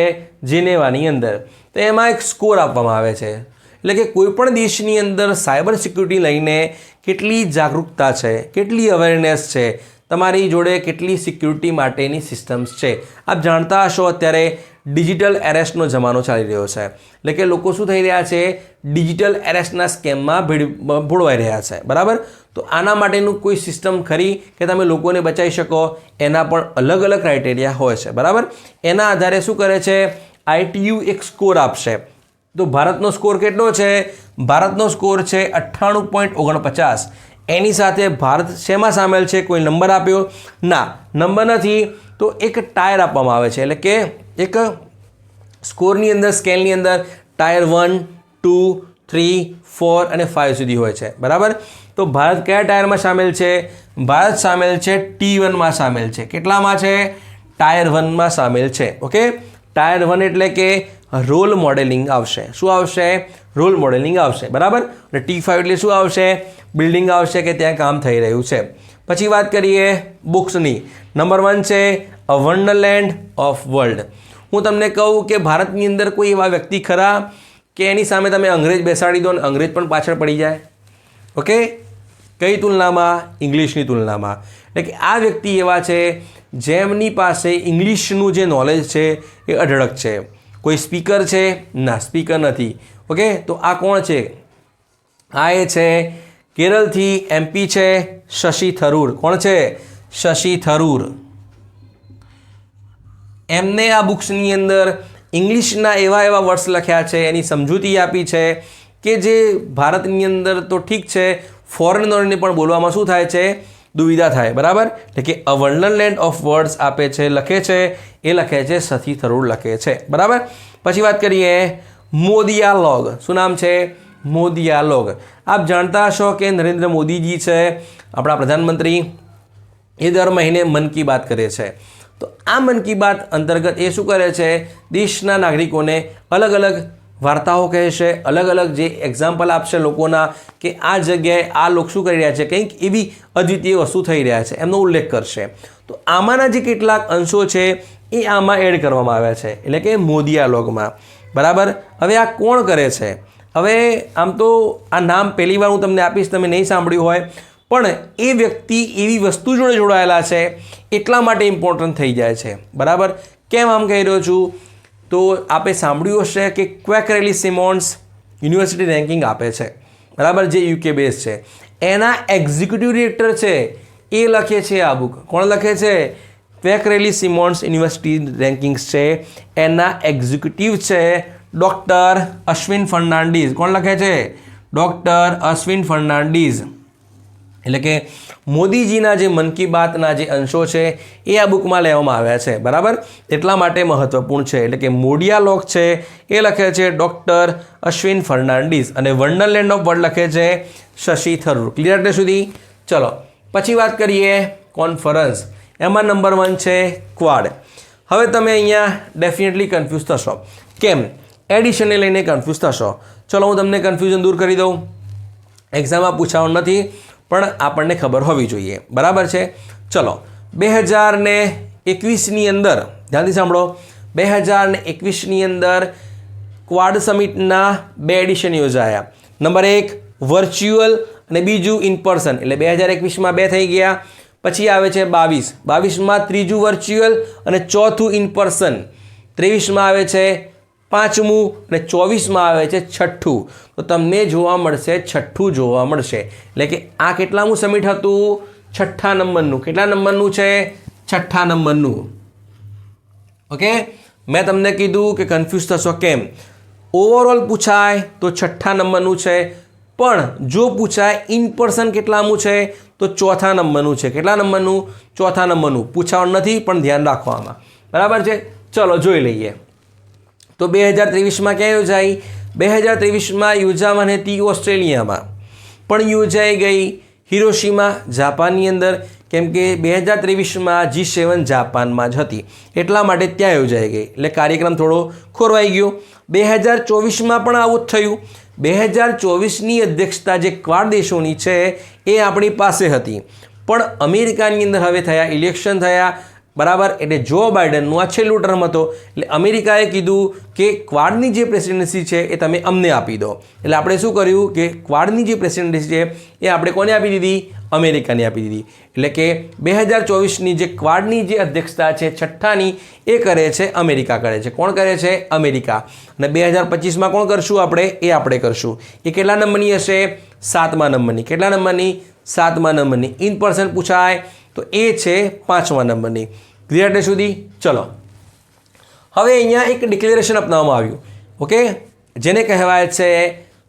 જીનેવાની અંદર. તો એમાં એક સ્કોર આપવામાં આવે છે. એટલે કે કોઈપણ દેશની અંદર સાયબર સિક્યુરિટી લઈને કેટલી જાગૃતતા છે, કેટલી અવેરનેસ છે, તમારી જોડે કેટલી સિક્યુરિટી માટેની સિસ્ટમ્સ છે. આપ જાણતા હશો અત્યારે ડિજિટલ એરેસ્ટનો જમાનો ચાલી રહ્યો છે, એટલે કે લોકો શું થઈ રહ્યા છે, ડિજિટલ એરેસ્ટના સ્કેમમાં ભોળવાઈ રહ્યા છે. બરાબર, તો આના માટેનું કોઈ સિસ્ટમ ખરી કે તમે લોકોને બચાવી શકો? એના પણ અલગ અલગ ક્રાઇટેરિયા હોય છે. બરાબર, એના આધારે શું કરે છે, ITU એક સ્કોર આપશે. તો ભારતનો સ્કોર કેટલો છે? ભારતનો સ્કોર છે 98.49. એની સાથે ભારત શેમાં સામેલ છે? કોઈ નંબર આપ્યો ના, નંબર નથી. તો એક ટાયર આપવામાં આવે છે, એટલે કે એક સ્કોરની અંદર, સ્કેલની અંદર ટાયર 1, 2, 3, 4 અને 5 સુધી હોય છે. બરાબર, તો ભારત કયા ટાયરમાં સામેલ છે? ભારત સામેલ છે T1માં સામેલ છે. કેટલામાં છે? ટાયર 1માં સામેલ છે. ઓકે, ટાયર 1 એટલે કે રોલ મોડેલિંગ આવશે. શું આવશે? રોલ મોડેલિંગ આવશે. બરાબર, અને T5 એટલે શું આવશે? બિલ્ડિંગ આવશે કે ત્યાં કામ થઈ રહ્યું છે. પછી વાત કરીએ બુક્સની. નંબર 1 છે અ વન્ડરલેન્ડ ઓફ વર્લ્ડ. હું તમને કહું કે ભારતની અંદર કોઈ એવા વ્યક્તિ ખરા કે એની સામે તમે અંગ્રેજ બેસાડી દો અને અંગ્રેજ પણ પાછળ પડી જાય? ઓકે, કઈ તુલનામાં? ઇંગ્લિશની તુલનામાં. એટલે કે આ વ્યક્તિ એવા છે જેમની પાસે ઇંગ્લિશનું જે નોલેજ છે એ અઢળક છે. કોઈ સ્પીકર છે? ના, સ્પીકર નથી. ઓકે, તો આ કોણ છે? આ એ છે કેરળથી MP છે શશી થરૂર. કોણ છે? શશી થરૂર. એમને આ બુક્સની અંદર ઇંગ્લિશના એવા વર્ડ્સ લખ્યા છે, એની સમજૂતી આપી છે કે જે ભારતની અંદર તો ઠીક છે, ફોરેનરને પણ બોલવામાં શું થાય છે? દુવિધા થાય. બરાબર, એટલે કે અ વન્ડરલેન્ડ ઓફ વર્ડ્સ આપે છે, લખે છે, એ લખે છે શશી થરૂર લખે છે. બરાબર, પછી વાત કરીએ મોદિયાલોગ. શું નામ છે? મોદિયાલોગ. આપ જાણતા હશો કે નરેન્દ્ર મોદીજી છે આપણા પ્રધાનમંત્રી, એ દર મહિને મન કી બાત કરે છે. તો આ મન કી બાત અંતર્ગત એ શું કરે છે? દેશના નાગરિકોને અલગ અલગ વાર્તાઓ કહે છે, અલગ અલગ જે એક્ઝામ્પલ આપશે લોકોના કે આ જગ્યાએ આ લોકો શું કરી રહ્યા છે, કંઈક એવી અદ્વિતીય વસ્તુ થઈ રહ્યા છે, એમનો ઉલ્લેખ કરશે. તો આમાંના જે કેટલાક અંશો છે એ આમાં એડ કરવામાં આવ્યા છે, એટલે કે મોદિયાલોગમાં. બરાબર, હવે આ કોણ કરે છે? હવે આમ તો આ નામ પહેલી વાર હું તમને આપીશ, તમે નહીં સાંભળ્યું હોય, પણ એ વ્યક્તિ એવી વસ્તુ જોડે જોડાયેલા છે એટલા માટે ઇમ્પોર્ટન્ટ થઈ જાય છે. બરાબર, કેમ આમ કહી રહ્યો છું? તો આપે સાંભળ્યું હશે કે ક્વેકરેલી સિમોન્સ યુનિવર્સિટી રેન્કિંગ આપે છે. બરાબર, જે UK બેઝ છે, એના એક્ઝિક્યુટિવ ડિરેક્ટર છે એ લખે છે આ બુક. કોણ લખે છે? ક્વેકરેલી સિમોન્સ યુનિવર્સિટી રેન્કિંગ્સ છે, એના એક્ઝિક્યુટિવ છે ડૉક્ટર અશ્વિન ફર્નાન્ડીઝ. કોણ લખે છે? ડૉક્ટર અશ્વિન ફર્નાન્ડીઝ. એટલે કે મોદીજીના જે મન કી બાતના જે અંશો છે એ આ બુકમાં લેવામાં આવ્યા છે. બરાબર, એટલા માટે મહત્વપૂર્ણ છે. એટલે કે મોડિયાલોગ છે એ લખે છે ડૉક્ટર અશ્વિન ફર્નાન્ડીઝ અને વન્ડરલેન્ડ ઓફ વર્લ્ડ લખે છે શશી થરૂર. ક્લિયર એટલે સુધી? ચલો પછી વાત કરીએ કોન્ફરન્સ. એમાં નંબર 1 છે ક્વાડ. હવે તમે અહીંયા ડેફિનેટલી કન્ફ્યુઝ થશો. કેમ? એડિશનને લઈને કન્ફ્યુઝ થશો. ચલો હું તમને કન્ફ્યુઝન દૂર કરી દઉં. એક્ઝામમાં પૂછાવાનું નથી પણ આપણને ખબર હોવી જોઈએ. બરાબર છે? ચલો 2021ની અંદર ધ્યાનથી સાંભળો. 2021ની અંદર ક્વાડ સમિટના 2 એડિશન યોજાયા. નંબર 1 વર્ચ્યુઅલ અને બીજું ઇન પર્સન. એટલે 2021માં 2 થઈ ગયા. પછી આવે છે 22માં ત્રીજું વર્ચ્યુઅલ અને ચોથું ઇન પર્સન. 23માં આવે છે 5મું અને 24માં આવે છે 6ઠું. તો તમને જોવા મળશે 6ઠું જોવા મળશે. એટલે કે આ કેટલામું સમિટ હતું? 6ઠ્ઠા નંબરનું. કેટલા નંબરનું છે? 6ઠ્ઠા નંબરનું. ઓકે, મેં તમને કીધું કે કન્ફ્યુઝ થશો. કેમ? ઓવરઓલ પૂછાય તો 6ઠ્ઠા નંબરનું છે, પણ જો પૂછાય ઇન પર્સન કેટલામું છે તો 4થા નંબરનું છે. કેટલા નંબરનું? 4થા નંબરનું. પૂછાવાનું નથી પણ ધ્યાન રાખો આમાં. બરાબર છે? ચલો જોઈ લઈએ. તો 2023માં ક્યાં યોજાઈ? 2023માં યોજાવાની હતી ઓસ્ટ્રેલિયામાં, પણ યોજાઈ ગઈ હિરોશીમા જાપાનની અંદર, કેમ કે 2023માં G7 જાપાનમાં જ હતી એટલા માટે ત્યાં યોજાઈ ગઈ. એટલે કાર્યક્રમ થોડો ખોરવાઈ ગયો. 2024માં પણ આવું જ થયું. 2024ની અધ્યક્ષતા જે ક્વાડ દેશોની છે એ આપણી પાસે હતી, પણ અમેરિકાની અંદર હવે થયા ઇલેક્શન થયા. બરાબર. એટલે જો બાઇડનનું આ છેલ્લું ટર્મ હતો એટલે અમેરિકાએ કીધું કે ક્વાડની જે પ્રેસિડેન્સી છે એ તમે અમને આપી દો. એટલે આપણે શું કર્યું કે ક્વાડની જે પ્રેસિડેન્સી છે એ આપણે કોને આપી દીધી? અમેરિકાને આપી દીધી. એટલે કે 2024ની જે ક્વાડની જે અધ્યક્ષતા છે છઠ્ઠાની એ કરે છે અમેરિકા કરે છે. કોણ કરે છે? અમેરિકા. અને 2025માં કોણ કરશું આપણે? એ આપણે કરશું. એ કેટલા નંબરની હશે? 7મા નંબરની. કેટલા નંબરની? 7મા નંબરની. ઇન પર્સન પૂછાય તો એ છે 5મા નંબરની. ક્લિયર એટલે સુધી? ચલો, હવે અહીંયા એક ડિક્લેરેશન અપનાવવામાં આવ્યું. ઓકે, જેને કહેવાય છે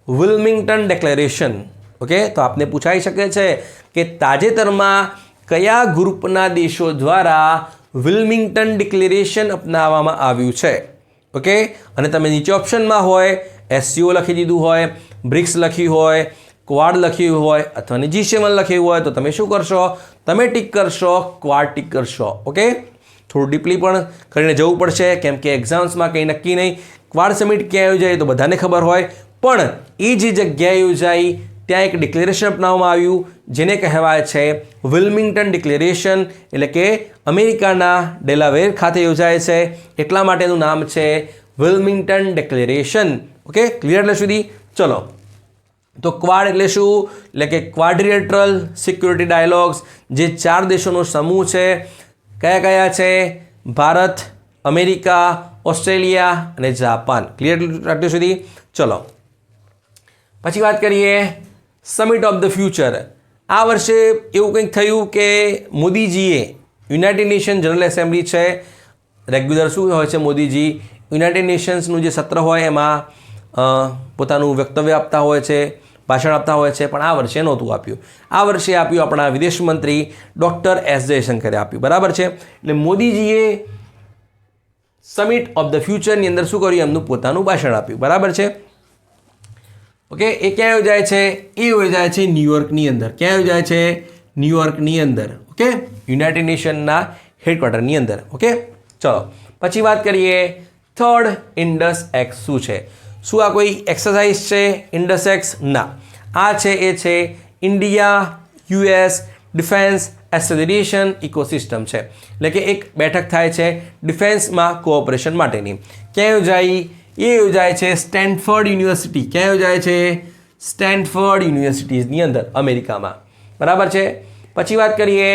વિલ્મિંગ્ટન ડિક્લેરેશન. ઓકે, તો આપને પૂછાઈ શકે છે કે તાજેતરમાં કયા ગ્રુપના દેશો દ્વારા વિલ્મિંગ્ટન ડિક્લેરેશન અપનાવવામાં આવ્યું છે? ઓકે, અને તમે નીચે ઓપ્શનમાં હોય SCO લખી દીધું હોય, બ્રિક્સ લખી હોય, ક્વાડ લખ્યું હોય અથવા G7 લખ્યું હોય તો તમે શું કરશો? તમે ટિક કરશો, ક્વાડ ટિક કરશો. ઓકે, થોડું ડીપલી પણ કરીને જવું પડશે કેમ કે એક્ઝામ્સમાં કંઈ નક્કી નહીં. ક્વાડ સમિટ ક્યાં યોજાય તો બધાને ખબર હોય, પણ એ જે જગ્યાએ યોજાઈ ત્યાં એક ડિક્લેરેશન અપનાવવામાં આવ્યું જેને કહેવાય છે વિલ્મિંગ્ટન ડિક્લેરેશન. એટલે કે અમેરિકાના ડેલાવેર ખાતે યોજાય છે એટલા માટેનું નામ છે વિલ્મિંગ્ટન ડિક્લેરેશન. ઓકે, ક્લિયર એટલે સુધી? ચલો, તો ક્વાડ એટલે શું? એટલે કે ક્વાડ્રિલેટરલ સિક્યુરિટી ડાયલોગ્સ, જે 4 દેશોનો સમૂહ છે. કયા કયા છે? ભારત, અમેરિકા, ઓસ્ટ્રેલિયા અને જાપાન. ક્લિયર એટલે સુધી? ચલો, પછી વાત કરીએ સમિટ ઓફ ધ ફ્યુચર. આ વર્ષે એવું કંઈક થયું કે મોદીજીએ યુનાઇટેડ નેશન જનરલ એસેમ્બલી છે, રેગ્યુલર શું હોય છે? મોદીજી યુનાઇટેડ નેશન્સનું જે સત્ર હોય એમાં પોતાનું વક્તવ્ય આપતા હોય છે, ભાષણ આપતા હોય છે, પણ આ વર્ષે નહોતું આપ્યું. આ વર્ષે આપ્યું આપણા વિદેશ મંત્રી ડૉક્ટર S જયશંકરે આપ્યું. બરાબર છે. એટલે મોદીજીએ સમિટ ઓફ ધ ફ્યુચરની અંદર શું કર્યું? એમનું પોતાનું ભાષણ આપ્યું. બરાબર છે. ઓકે, એ ક્યાં યોજાય છે? એ યોજાય છે ન્યુયોર્કની અંદર. ક્યાં યોજાય છે? ન્યુયોર્કની અંદર. ઓકે, યુનાઇટેડ નેશનના હેડક્વાર્ટરની અંદર. ઓકે, ચલો, પછી વાત કરીએ થર્ડ ઇન્ડસ એક્ટ શું છે? શું આ કોઈ એક્સરસાઇઝ છે? ઇન્ડસ એક્ટ ના, આ છે એ છે India US defence association ecosystem છે. એટલે કે એક બેઠક થાય છે ડિફેન્સમાં કોઓપરેશન માટેની. ક્યાં યોજાઈ? એ યોજાય છે સ્ટેનફોર્ડ યુનિવર્સિટી. ક્યાં યોજાય છે? સ્ટેનફોર્ડ યુનિવર્સિટીઝની અંદર, અમેરિકામાં. બરાબર છે. પછી વાત કરીએ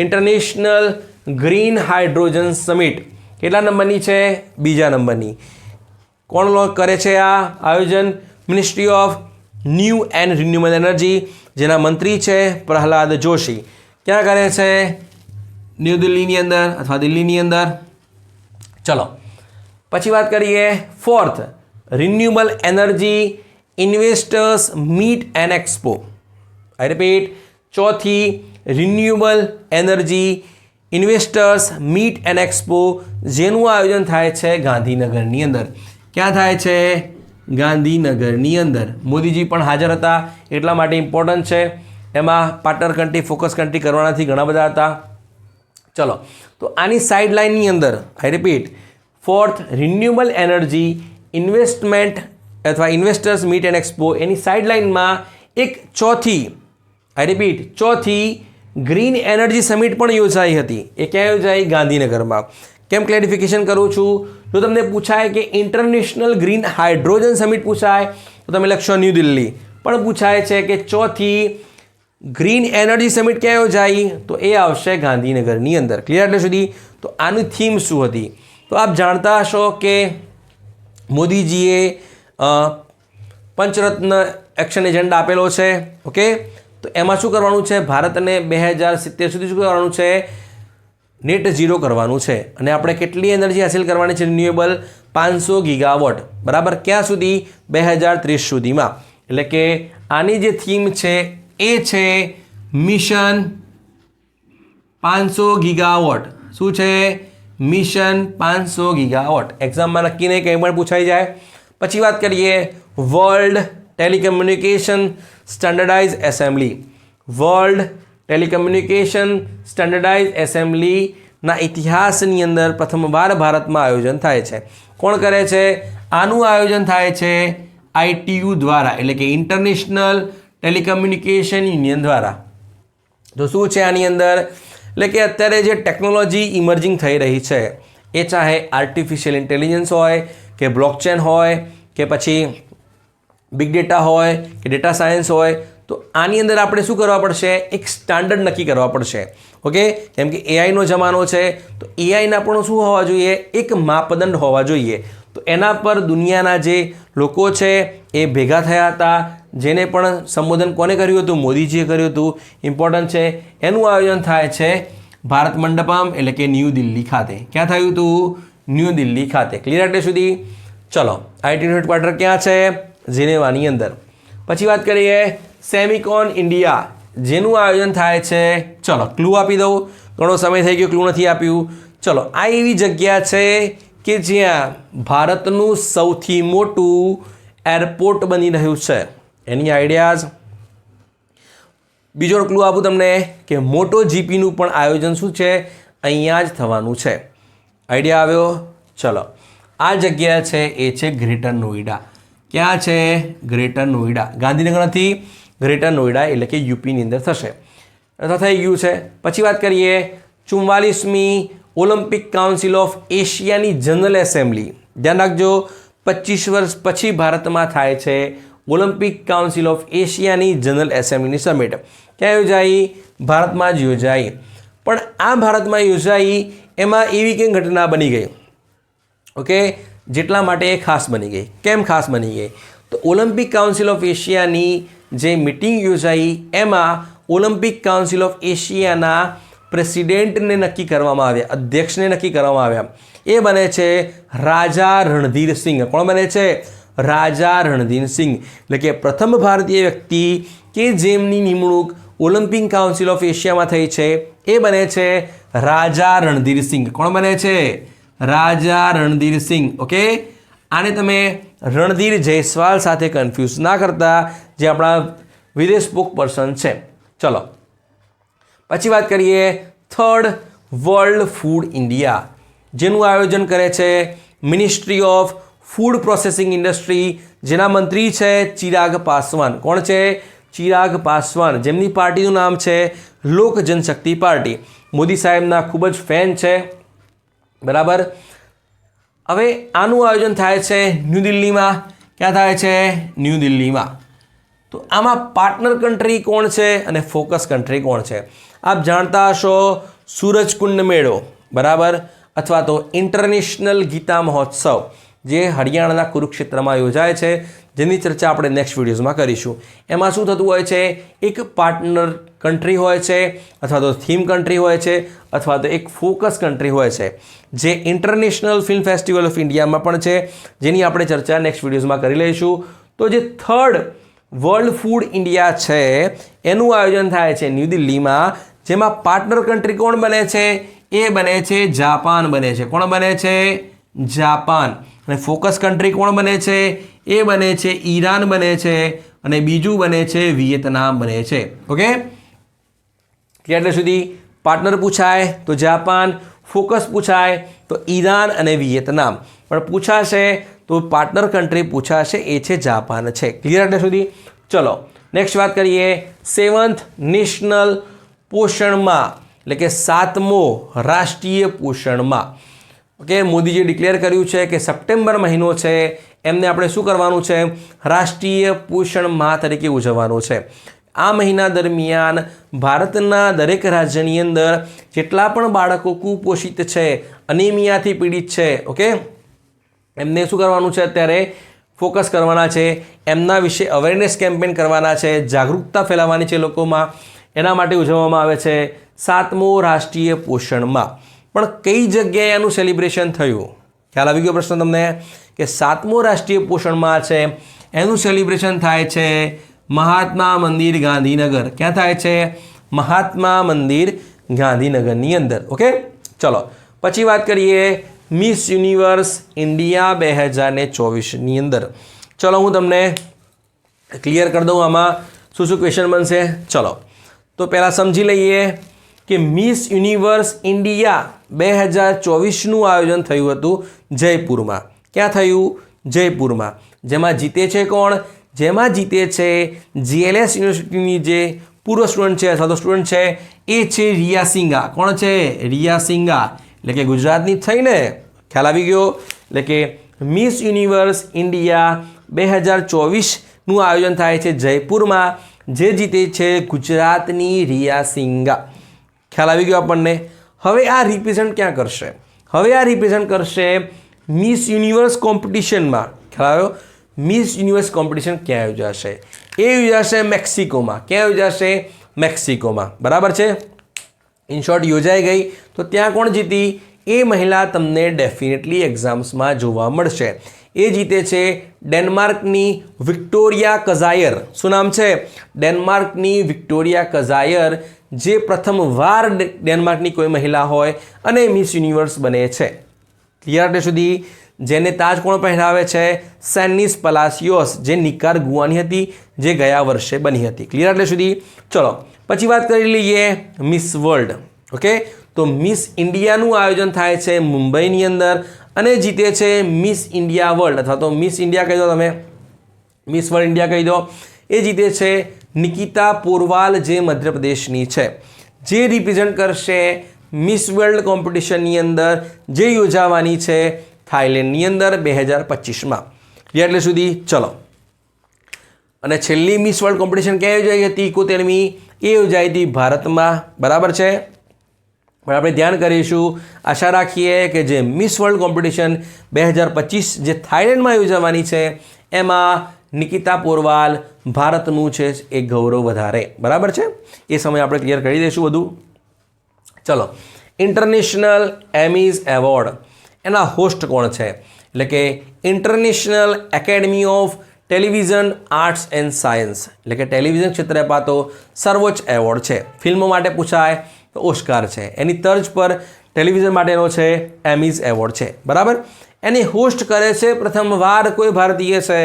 ઇન્ટરનેશનલ ગ્રીન હાઇડ્રોજન સમિટ. કેટલા નંબરની છે? 2જા નંબરની. કોણ કરે છે આ આયોજન? Ministry of new and renewable energy, જેના મંત્રી છે પ્રહલાદ જોશી. ક્યાં કરે છે? ન્યૂ દિલ્હીની અંદર અથવા દિલ્હીની અંદર. ચલો, પછી વાત કરીએ fourth renewable energy investors meet and expo. I repeat, ચોથી renewable energy investors meet and expo, જેનું આયોજન થાય છે ગાંધીનગરની અંદર. ક્યાં થાય છે? ગાંધીનગરની અંદર. મોદીજી પણ હાજર હતા એટલા માટે ઇમ્પોર્ટન્ટ છે. એમાં પાર્ટનર કન્ટ્રી, ફોકસ કન્ટ્રી કરવાનાથી ઘણા બધા હતા. ચલો, તો આની સાઇડલાઇનની અંદર આઈ repeat, fourth renewable energy investment અથવા ઇન્વેસ્ટર્સ મીટ એન્ડ એક્સપો, એની સાઇડલાઇનમાં એક ચોથી, આઈ રિપીટ, ચોથી ગ્રીન એનર્જી સમિટ પણ યોજાઈ હતી. એ ક્યાં યોજાઈ? ગાંધીનગરમાં. કેમ ક્લેરિફિકેશન કરું છું? જો તમને પૂછાય કે ઇન્ટરનેશનલ ગ્રીન હાઇડ્રોજન સમિટ પૂછાય તો તમે લખશો ન્યૂ દિલ્હી. પણ પૂછાય છે કે ચોથી ગ્રીન એનર્જી સમિટ ક્યાં યોજાઈ? તો એ આવશે ગાંધીનગરની અંદર. ક્લિયર એટલે સુધી? તો આની થીમ શું હતી? તો આપ જાણતા હશો કે મોદીજીએ પંચરત્ન એક્શન એજન્ડા આપેલો છે. ઓકે, તો એમાં શું કરવાનું છે? ભારતને 2070 સુધી શું કરવાનું છે? નેટ ઝીરો કરવાનું છે. અને આપણે કેટલી એનર્જી હાંસિલ કરવાની છે? Renewable 500 gigawatt. બરાબર. ક્યાં સુધી? 2030 સુધીમાં. એટલે કે આની જે થીમ છે એ છે મિશન 500 ગીગાવોટ. શું છે? Mission 500 gigawatt. એક્ઝામમાં નક્કી નહીં, કંઈ પણ પૂછાઈ જાય. પછી વાત કરીએ world telecommunication standardize assembly. World telecommunication standardize એસેમ્બલીના ઇતિહાસની અંદર પ્રથમવાર ભારતમાં આયોજન થાય છે. કોણ કરે છે? આનું આયોજન થાય છે ITU દ્વારા, એટલે કે ઇન્ટરનેશનલ ટેલિકમ્યુનિકેશન યુનિયન દ્વારા. તો શું છે આની અંદર? એટલે કે અત્યારે જે ટેકનોલોજી ઇમર્જિંગ થઈ રહી છે એ ચાહે આર્ટિફિશિયલ ઇન્ટેલિજન્સ હોય કે બ્લોકચેન હોય કે પછી બિગ ડેટા હોય કે ડેટા સાયન્સ હોય, તો આની અંદર આપણે શું કરવા પડશે? એક સ્ટાન્ડર્ડ નક્કી કરવા પડશે. ઓકે, કેમ કે એઆઈનો જમાનો છે, તો એઆઈના પણ શું હોવા જોઈએ? એક માપદંડ હોવા જોઈએ. તો એના પર દુનિયાના જે લોકો છે એ ભેગા થયા હતા, જેને પણ સંબોધન કોને કર્યું હતું? મોદીજીએ કર્યું હતું. ઇમ્પોર્ટન્ટ છે. એનું આયોજન થાય છે ભારત મંડપમ એટલે કે ન્યૂ દિલ્હી ખાતે. ક્યાં થયું હતું? ન્યૂ દિલ્હી ખાતે. ક્લિયર એટલે સુધી? ચલો, આઈટીનો હેડક્વાર્ટર ક્યાં છે? જેનેવાની અંદર. પછી વાત કરીએ સેમિકોન ઇન્ડિયા, જેનું આયોજન થાય છે, ચલો ક્લુ આપી દઉં, ઘણો સમય થઈ ગયો ક્લુ નથી આપ્યું. ચલો, આ એવી જગ્યા છે કે જ્યાં ભારતનું સૌથી મોટું એરપોર્ટ બની રહ્યું છે. એની આઈડિયાઝ. બીજો ક્લુ આપું તમને કે મોટો જીપીનું પણ આયોજન શું છે? અહીંયા જ થવાનું છે. આઈડિયા આવ્યો? ચલો, આ જગ્યા છે એ છે ગ્રેટર નોઈડા. ક્યાં છે? ગ્રેટર નોઈડા. ગાંધીનગર નથી, ગ્રેટર નોઈડા એટલે કે યુપીની અંદર થશે. અથવા થઈ ગયું છે. પછી વાત કરીએ 44મી ઓલિમ્પિક કાઉન્સિલ ઓફ એશિયાની જનરલ એસેમ્બલી. ધ્યાન રાખજો, 25 વર્ષ પછી ભારતમાં થાય છે ઓલિમ્પિક કાઉન્સિલ ઓફ એશિયાની જનરલ એસેમ્બલીની સમિટ. ક્યાં યોજાઈ? ભારતમાં જ યોજાઈ. પણ આ ભારતમાં યોજાઈ એમાં એવી કંઈ ઘટના બની ગઈ, ઓકે, જેટલા માટે એ ખાસ બની ગઈ. કેમ ખાસ બની ગઈ? તો ઓલિમ્પિક કાઉન્સિલ ઓફ એશિયાની જે મિટિંગ યોજાઈ એમાં ઓલિમ્પિક કાઉન્સિલ ઓફ એશિયાના પ્રેસિડેન્ટને નક્કી કરવામાં આવ્યા, અધ્યક્ષને નક્કી કરવામાં આવ્યા. એ બને છે રાજા રણધીર સિંહ. કોણ બને છે? રાજા રણધીર સિંહ. એટલે કે પ્રથમ ભારતીય વ્યક્તિ કે જેમની નિમણૂક ઓલિમ્પિક કાઉન્સિલ ઓફ એશિયામાં થઈ છે એ બને છે રાજા રણધીર સિંહ. કોણ બને છે? રાજા રણધીર સિંહ. ઓકે, આને તમે રણધીર જયસ્વાલ સાથે કન્ફ્યુઝ ના કરતા, જે આપણા વિદેશ સ્પોક પર્સન છે. ચલો, પછી વાત કરીએ થર્ડ વર્લ્ડ ફૂડ ઇન્ડિયા, જેનું આયોજન કરે છે ministry of food processing industry, જેના મંત્રી છે ચિરાગ પાસવાન. કોણ છે? ચિરાગ પાસવાન, જેમની પાર્ટીનું નામ છે લોક જનશક્તિ પાર્ટી. મોદી સાહેબના ખૂબ જ ફેન છે. બરાબર. હવે આનું આયોજન થાય છે ન્યૂ દિલ્હીમાં. ક્યાં થાય છે? ન્યૂ દિલ્હીમાં. તો આમાં પાર્ટનર કન્ટ્રી કોણ છે અને ફોકસ કન્ટ્રી કોણ છે? આપ જાણતા હશો સૂરજકુંડ મેળો, બરાબર, અથવા તો ઇન્ટરનેશનલ ગીતા મહોત્સવ, જે હરિયાણાના કુરુક્ષેત્રમાં યોજાય છે, જેની ચર્ચા આપણે નેક્સ્ટ વિડીયોઝમાં કરીશું. એમાં શું થતું હોય છે? એક પાર્ટનર કન્ટ્રી હોય છે, અથવા તો થીમ કન્ટ્રી હોય છે, અથવા તો એક ફોકસ કન્ટ્રી હોય છે, જે ઇન્ટરનેશનલ ફિલ્મ ફેસ્ટિવલ ઓફ ઇન્ડિયામાં પણ છે, જેની આપણે ચર્ચા નેક્સ્ટ વિડીયોઝમાં કરી લઈશું. તો જે થર્ડ વર્લ્ડ ફૂડ ઇન્ડિયા છે એનું આયોજન થાય છે ન્યૂ દિલ્હીમાં, જેમાં પાર્ટનર કન્ટ્રી કોણ બને છે? એ બને છે જાપાન બને છે. કોણ બને છે? જાપાન. અને ફોકસ કન્ટ્રી કોણ બને છે? એ બને છે ઈરાન બને છે, અને બીજું બને છે વિયેતનામ બને છે. ઓકે, એટલે સુધી પાર્ટનર પૂછાય તો જાપાન, ફોકસ પૂછાય તો ઈરાન અને વિયેતનામ, પણ પૂછાશે તો પાર્ટનર કન્ટ્રી પૂછાશે એ છે જાપાન છે. ક્લિયર એટલે સુધી? ચલો, નેક્સ્ટ વાત કરીએ 7th નેશનલ પોષણ માહ, એટલે કે 7મો રાષ્ટ્રીય પોષણ માહ. ઓકે, મોદીજીએ ડિક્લેર કર્યું છે કે સપ્ટેમ્બર મહિનો છે એમને આપણે શું કરવાનું છે? રાષ્ટ્રીય પોષણ માહ તરીકે ઉજવવાનું છે. આ મહિના દરમિયાન ભારતના દરેક રાજ્યની અંદર જેટલા પણ બાળકો કુપોષિત છે, અનિમિયાથી પીડિત છે, ઓકે, એમને શું કરવાનું છે? અત્યારે ફોકસ કરવાના છે, એમના વિશે અવેરનેસ કેમ્પેન કરવાના છે, જાગૃતતા ફેલાવવાની છે લોકોમાં. એના માટે ઉજવવામાં આવે છે 7મો રાષ્ટ્રીય પોષણ માહ. પણ કઈ જગ્યાએ એનું સેલિબ્રેશન થયું? ખ્યાલ આવી ગયો પ્રશ્ન તમને? કે 7મો રાષ્ટ્રીય પોષણ માહ છે એનું સેલિબ્રેશન થાય છે મહાત્મા મંદિર ગાંધીનગર. ક્યાં થાય છે? મહાત્મા મંદિર ગાંધીનગરની અંદર. ઓકે, ચલો પછી વાત કરીએ મિસ યુનિવર્સ ઇન્ડિયા 2024ની અંદર. ચલો હું તમને ક્લિયર કરી દઉં આમાં શું શું ક્વેશ્ચન બનશે. ચલો, તો પહેલાં સમજી લઈએ કે મિસ યુનિવર્સ ઇન્ડિયા 2024નું આયોજન થયું હતું જયપુરમાં. ક્યાં થયું? જયપુરમાં. જેમાં જીતે છે કોણ? જેમાં જીતે છે GLS યુનિવર્સિટીની જે પૂર્વ સ્ટુડન્ટ છે અથવા તો સ્ટુડન્ટ છે એ છે રિયા સિંઘા. કોણ છે? રિયા સિંઘા. એટલે કે ગુજરાતની થઈ ને, ખ્યાલ આવી ગયો. એટલે કે મિસ યુનિવર્સ ઇન્ડિયા 2024નું આયોજન થાય છે જયપુરમાં. જે જીતે છે ગુજરાતની રિયા સિંઘા. ખ્યાલ આવી ગયો આપણને. હવે આ રિપ્રેઝન્ટ ક્યાં કરશે? હવે આ રિપ્રેઝન્ટ કરશે મિસ યુનિવર્સ કોમ્પિટિશનમાં. ખ્યાલ આવ્યો? મિસ યુનિવર્સ કોમ્પિટિશન ક્યાં યોજાશે? એ યોજાશે મેક્સિકોમાં. ક્યાં યોજાશે? મેક્સિકોમાં. બરાબર છે. ઇન શોર્ટ યોજાઈ ગઈ તો ત્યાં કોણ જીતી? એ મહિલા તમને ડેફિનેટલી એક્ઝામ્સમાં જોવા મળશે. એ જીતે છે ડેનમાર્કની વિક્ટોરિયા કઝાયર. શું નામ છે? ડેનમાર્કની વિક્ટોરિયા કઝાયર, જે પ્રથમવાર ડેનમાર્કની કોઈ મહિલા હોય અને મિસ યુનિવર્સ બને છે. ક્લિયર એટલે સુધી? જેને તાજ કોણ પહેરાવે છે? સેનિસ પલાસિયોસ, જે નિકારાગુઆની હતી, જે ગયા વર્ષે બની હતી. ક્લિયર એટલે સુધી? ચલો પછી વાત કરી લઈએ મિસ વર્લ્ડ. ઓકે, તો મિસ ઇન્ડિયાનું આયોજન થાય છે મુંબઈની અંદર અને જીતે છે મિસ ઇન્ડિયા વર્લ્ડ, અથવા તો મિસ ઇન્ડિયા કહી દો તમે, મિસ વર્લ્ડ ઇન્ડિયા કહી દો. એ જીતે છે નિકિતા પોરવાલ, જે મધ્યપ્રદેશની છે, જે રિપ્રેઝન્ટ કરશે મિસ વર્લ્ડ કોમ્પિટિશનની અંદર, જે યોજાવાની છે થાઈલેન્ડની અંદર 2025માં. એટલે સુધી ચલો. અને છેલ્લી મિસ વર્લ્ડ કોમ્પિટિશન ક્યાં યોજાઈ હતી? 71મી. એ યોજાઈ હતી ભારતમાં. બરાબર છે. પણ આપણે ધ્યાન કરીશું, આશા રાખીએ કે જે મિસ વર્લ્ડ કોમ્પિટિશન 2025 જે થાઈલેન્ડમાં યોજાવાની છે એમાં નિકિતા પોરવાલ ભારતનું છે એ ગૌરવ વધારે. બરાબર છે. એ સમય આપણે ક્લિયર કરી દઈશું બધું. ચલો, ઇન્ટરનેશનલ એમીઝ એવોર્ડ, એના હોસ્ટ કોણ છે? એટલે કે international academy of television arts and science, એટલે કે ટેલિવિઝન ક્ષેત્રે અપાતો સર્વોચ્ચ એવોર્ડ છે. ફિલ્મો માટે પૂછાય તો ઓસ્કાર છે. એની તર્જ પર ટેલિવિઝન માટેનો છે એમીઝ એવોર્ડ છે. બરાબર. એની હોસ્ટ કરે છે પ્રથમવાર કોઈ ભારતીય છે.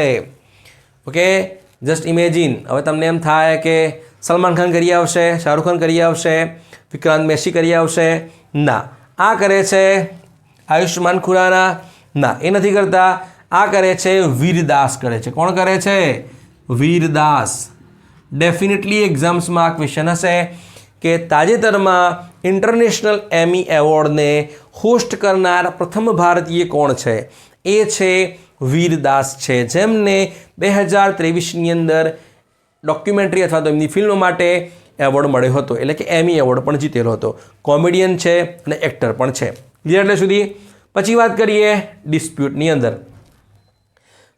Okay, just imagine. હવે તમને એમ થાય કે સલમાન ખાન કરી આવશે, શાહરૂખ ખાન કરી આવશે, વિક્રાંત મેસી કરી આવશે. ના, આ કરે છે આયુષ્માન ખુરાના. ના, એ નથી કરતા. આ કરે છે વીરદાસ કરે છે. કોણ કરે છે? વીરદાસ. ડેફિનેટલી એક્ઝામ્સમાં આ ક્વેશ્ચન હશે કે તાજેતરમાં ઇન્ટરનેશનલ એમી એવોર્ડને હોસ્ટ કરનાર પ્રથમ ભારતીય કોણ છે? એ છે વીરદાસ છે, જેમને 2023ની અંદર ડોક્યુમેન્ટરી અથવા તો એમની ફિલ્મ માટે એવોર્ડ મળ્યો હતો. એટલે કે એમી એવોર્ડ પણ જીતેલો હતો. કોમેડિયન છે અને એક્ટર પણ છે. ક્લિયર એટલે સુધી? પછી વાત કરીએ ડિસ્પ્યુટની અંદર.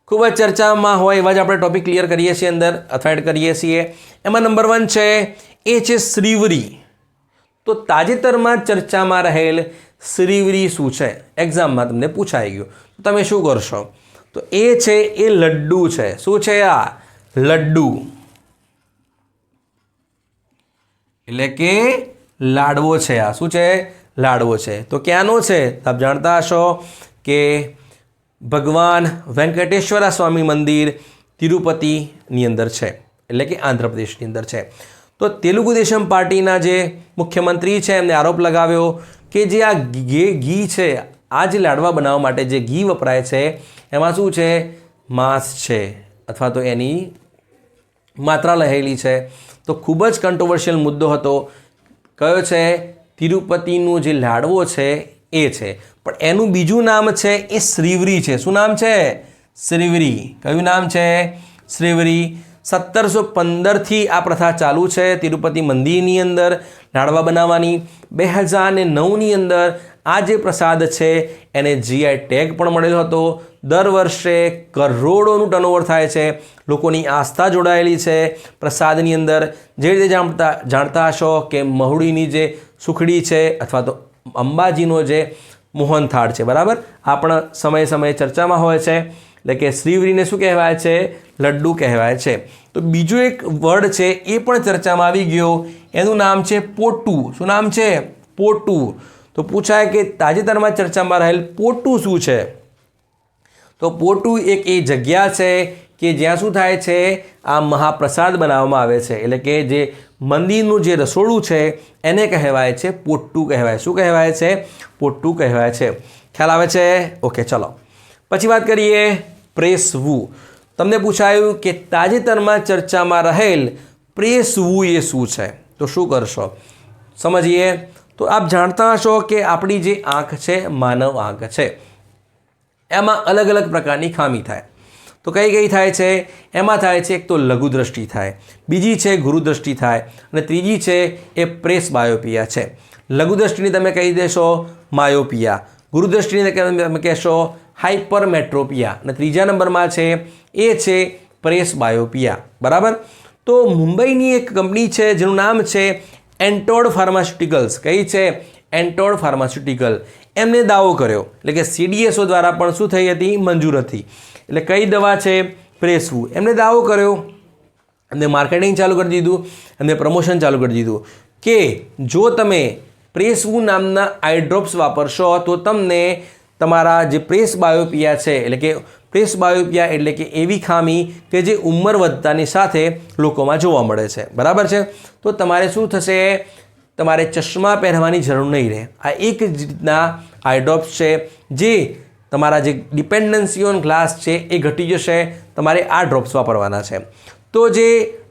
ખૂબ જ ચર્ચામાં હોય એવા જ આપણે ટોપિક ક્લિયર કરીએ છીએ અંદર, અથવા એડ કરીએ છીએ. એમાં નંબર 1 છે એ છે શ્રીવરી. તો તાજેતરમાં ચર્ચામાં રહેલ શ્રીવરી શું છે? એક્ઝામમાં તમને પૂછાઈ ગયું. તમે શું કરશો? તો એ છે એ લડ્ડુ છે. શું છે આ? લડ્ડુ. એટલે કે લાડવો છે. આ શું છે? લાડવો છે. તો ક્યાંનો છે? આપ જાણતા હશો કે ભગવાન વેંકટેશ્વરા સ્વામી મંદિર તિરુપતિની અંદર છે, એટલે કે આંધ્રપ્રદેશની અંદર છે. તો તેલુગુ દેશમ પાર્ટીના જે મુખ્યમંત્રી છે એમને આરોપ લગાવ્યો કે જે આ ઘી છે, આ જે લાડવા બનાવવા માટે જે ઘી વપરાય છે એમાં શું છે? માંસ છે, અથવા તો એની માત્રા રહેલી છે. તો ખૂબ જ કન્ટ્રોવર્શિયલ મુદ્દો હતો. કયો છે? તિરુપતિનું જે લાડવો છે એ છે, પણ એનું બીજું નામ છે એ શ્રીવરી છે. શું નામ છે? શ્રીવરી. કયું નામ છે? શ્રીવરી. 1715થી આ પ્રથા ચાલુ છે તિરુપતિ મંદિરની અંદર લાડવા બનાવવાની. 2009ની અંદર આ જે પ્રસાદ છે એને જીઆઈ ટેગ પણ મળેલો હતો. દર વર્ષે કરોડોનું ટર્નઓવર થાય છે. લોકોની આસ્થા જોડાયેલી છે પ્રસાદની અંદર. જે રીતે જાણતા હશો કે મહુડીની જે સુખડી છે, અથવા તો અંબાજીનો જે મોહનથાળ છે, બરાબર, આ પણ સમયે ચર્ચામાં હોય છે. એટલે કે શ્રીવરીને શું કહેવાય છે? લડ્ડુ કહેવાય છે. તો બીજો એક વર્ડ છે એ પણ ચર્ચામાં આવી ગયો. એનું નામ છે પોટુ. શું નામ છે? પોટુ. તો પૂછાય કે તાજેતરમાં ચર્ચામાં રહેલ પોટુ શું છે? તો પોટુ એક એ જગ્યા છે કે જ્યાં શું થાય છે? આ મહાપ્રસાદ બનાવવામાં આવે છે. એટલે કે જે મંદિરનું જે રસોડું છે એને કહેવાય છે પોટુ કહેવાય. શું કહેવાય છે? પોટુ કહેવાય છે. ખ્યાલ આવે છે? ઓકે, ચલો પછી વાત કરીએ પ્રેસ વુ. તમને પૂછાયું કે તાજેતરમાં ચર્ચામાં રહેલ પ્રેસવું એ શું છે? તો શું કરશો સમજીએ. તો આપ જાણતા હશો કે આપણી જે આંખ છે, માનવ આંખ છે, એમાં અલગ અલગ પ્રકારની ખામી થાય. તો કઈ કઈ થાય છે? એમાં થાય છે એક તો લઘુ દ્રષ્ટિ થાય, બીજી છે ગુરુ દ્રષ્ટિ થાય, અને ત્રીજી છે એ પ્રેસ બાયોપિયા છે. લઘુ દ્રષ્ટિની તમે કહી દેશો માયોપિયા, ગુરુ દ્રષ્ટિની તમે કહેશો હાઇપરમેટ્રોપિયા, અને ત્રીજા નંબરમાં છે એ છે પ્રેસ બાયોપિયા. બરાબર. તો મુંબઈની એક કંપની છે જેનું નામ છે એન્ટોડ ફાર્માસ્યુટિકલ્સ. કઈ છે? એન્ટોડ ફાર્માસ્યુટિકલ. એમને દાવો કર્યો, એટલે કે CDSO દ્વારા પણ શું થઈ હતી? મંજૂર હતી. એટલે કઈ દવા છે? પ્રેસવું. એમને દાવો કર્યો, એમને માર્કેટિંગ ચાલુ કરી દીધું, એમને પ્રમોશન ચાલુ કરી દીધું કે જો તમે પ્રેસવું નામના આઈ ડ્રોપ્સ વાપરશો તો તમને તમારા જે પ્રેસ બાયોપિયા છે, એટલે કે પ્રેસ બાયોપિયા એટલે કે એવી ખામી કે જે ઉંમર વધતાની સાથે લોકોમાં જોવા મળે છે. બરાબર છે. તો તમારે શું થશે? તમારે ચશ્મા પહેરવાની જરૂર નહીં રહે. આ એક જ રીતના આઈ ડ્રોપ્સ છે જે તમારા જે ડિપેન્ડન્સી ઓન ગ્લાસ છે એ ઘટી જશે. તમારે આ ડ્રોપ્સ વાપરવાના છે. તો જે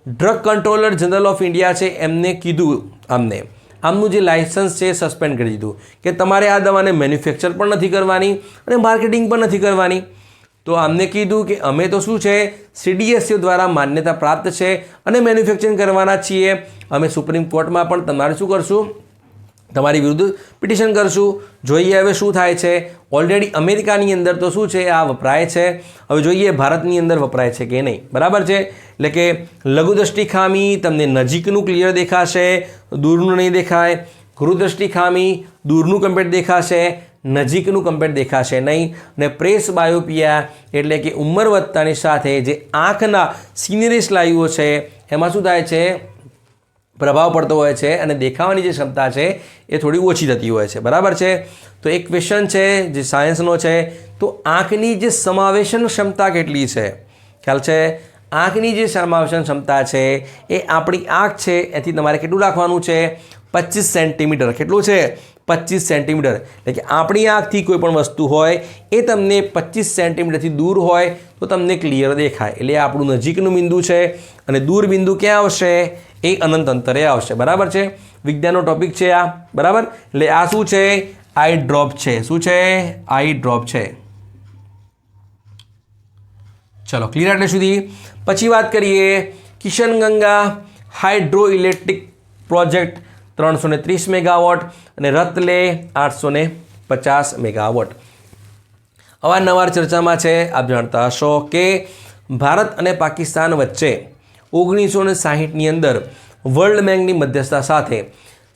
drug controller general of India છે એમને કીધું, આમનું જે લાઇસન્સ છે સસ્પેન્ડ કરી દીધું કે તમારે આ દવાને મેન્યુફેક્ચર પણ નથી કરવાની અને માર્કેટિંગ પણ નથી કરવાની. તો આમને કીધું કે અમે તો શું છે CDSO દ્વારા માન્યતા પ્રાપ્ત છે અને મેન્યુફેક્ચરિંગ કરવાના છીએ. અમે સુપ્રીમ કોર્ટમાં પણ તમારે શું કરશું? તમારી વિરુદ્ધ પિટિશન કરશું. જોઈએ હવે શું થાય છે. ઓલરેડી અમેરિકાની અંદર તો શું છે આ વપરાય છે. હવે જોઈએ ભારતની અંદર વપરાય છે કે નહીં. બરાબર છે. એટલે કે લઘુદ્રષ્ટિ ખામી તમને નજીકનું ક્લિયર દેખાશે, દૂરનું નહીં દેખાય. ગુરુદ્રષ્ટિ ખામી દૂરનું કમ્પ્લીટ દેખાશે, નજીકનું કમ્પ્લીટ દેખાશે નહીં. અને પ્રેસ બાયોપિયા એટલે કે ઉંમર વધતાની સાથે જે આંખના સિનરી સ્નાયુઓ છે એમાં શું થાય છે? પ્રભાવ પડતો હોય છે અને દેખાવાની જે ક્ષમતા છે એ થોડી ઓછી થતી હોય છે. બરાબર છે. તો એક ક્વેશ્ચન છે જે સાયન્સનો છે, તો આંખની જે સમાવેશન ક્ષમતા કેટલી છે? ખ્યાલ છે? આંખની જે સમાવેશન ક્ષમતા છે એ આપણી આંખ છે એથી તમારે કેટલું રાખવાનું છે? 25 સેન્ટીમીટર. કેટલું છે? 25 સેન્ટીમીટર. એટલે કે આપણી આંખથી કોઈ પણ વસ્તુ હોય એ તમને 25 સેન્ટીમીટરથી દૂર હોય તો તમને ક્લિયર દેખાય. એટલે આપણું નજીકનું બિંદુ છે અને દૂર બિંદુ ક્યાં આવશે? એ અનંત અંતરે આવશે. બરાબર છે. વિજ્ઞાનનો ટોપિક છે આ. બરાબર. એટલે આ શું છે? આઈ ડ્રોપ છે. શું છે? આઈ ડ્રોપ છે. ચલો ક્લિયર એટલે સુધી. પછી વાત કરીએ કિશનગંગા હાઇડ્રો ઇલેક્ટ્રિક પ્રોજેક્ટ 330 મેગાવોટ અને રતલે 850 મેગાવોટ. અવારનવાર ચર્ચામાં છે. આપ જાણતા હશો કે ભારત અને પાકિસ્તાન વચ્ચે 1960ની અંદર વર્લ્ડ બેંકની મધ્યસ્થતા સાથે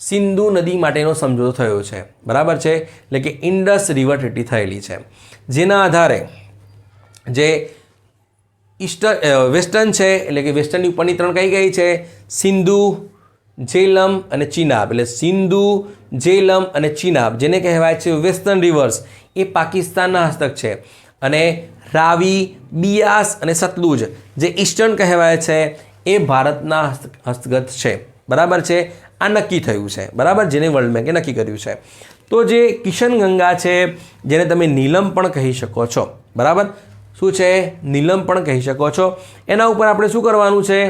સિંધુ નદી માટેનો સમજૂતો થયો છે. બરાબર છે. એટલે કે ઇન્ડસ રિવર ટ્રીટી થયેલી છે, જેના આધારે જે વેસ્ટર્ન છે એટલે કે વેસ્ટર્નની ઉપરની ત્રણ કઈ ગઈ છે? સિંધુ, ઝેલમ અને ચિનાબ. એટલે સિંધુ, ઝેલમ અને ચિનાબ જેને કહેવાય છે વેસ્ટર્ન રિવર્સ એ પાકિસ્તાનના હસ્તક છે, અને રાવી, બિયાસ અને સતલુજ જે ઈસ્ટર્ન કહેવાય છે એ ભારતના હસ્તગત છે. બરાબર છે. આ નક્કી થયું છે. બરાબર. જેને વર્લ્ડ બેંકે નક્કી કર્યું છે. તો જે કિશનગંગા છે જેને તમે નીલમ પણ કહી શકો છો. બરાબર. શું છે? નીલમ પણ કહી શકો છો. એના ઉપર આપણે શું કરવાનું છે?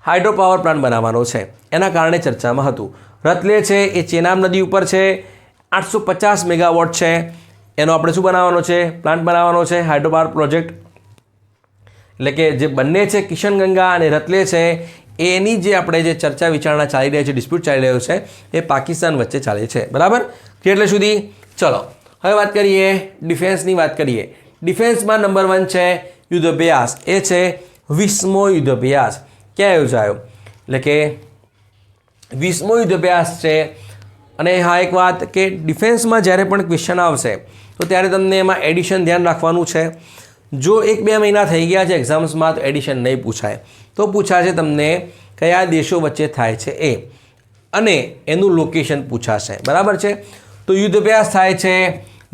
હાઇડ્રો પાવર પ્લાન્ટ બનાવવાનો છે. એના કારણે ચર્ચામાં હતું. રતલે છે એ ચેનાબ નદી ઉપર છે, 850 મેગાવોટ છે. એનો આપણે શું બનાવવાનો છે? પ્લાન્ટ બનાવવાનો છે, હાઇડ્રો પાવર પ્રોજેક્ટ. એટલે કે જે બંને છે કિશનગંગા અને રતલે છે એની જે આપણે જે ચર્ચા વિચારણા ચાલી રહી છે, ડિસ્પ્યુટ ચાલી રહ્યો છે એ પાકિસ્તાન વચ્ચે ચાલે છે. બરાબર. એટલે સુધી. ચલો હવે વાત કરીએ ડિફેન્સની. વાત કરીએ ડિફેન્સમાં નંબર 1 છે યુદ્ધ અભ્યાસ. એ છે 20મો યુદ્ધ અભ્યાસ. ક્યાં યોજાયો? એટલે કે 20મો યુદ્ધ અભ્યાસ છે. અને હા એક વાત કે ડિફેન્સમાં જ્યારે પણ ક્વેશ્ચન આવશે તો ત્યારે તમને એમાં એડિશન ધ્યાન રાખવાનું છે. જો 1-2 મહિના થઈ ગયા છે એક્ઝામ્સમાં તો એડિશન નહીં પૂછાય. તો પૂછાશે તમને કયા દેશો વચ્ચે થાય છે એ, અને એનું લોકેશન પૂછાશે. બરાબર છે. તો યુદ્ધ અભ્યાસ થાય છે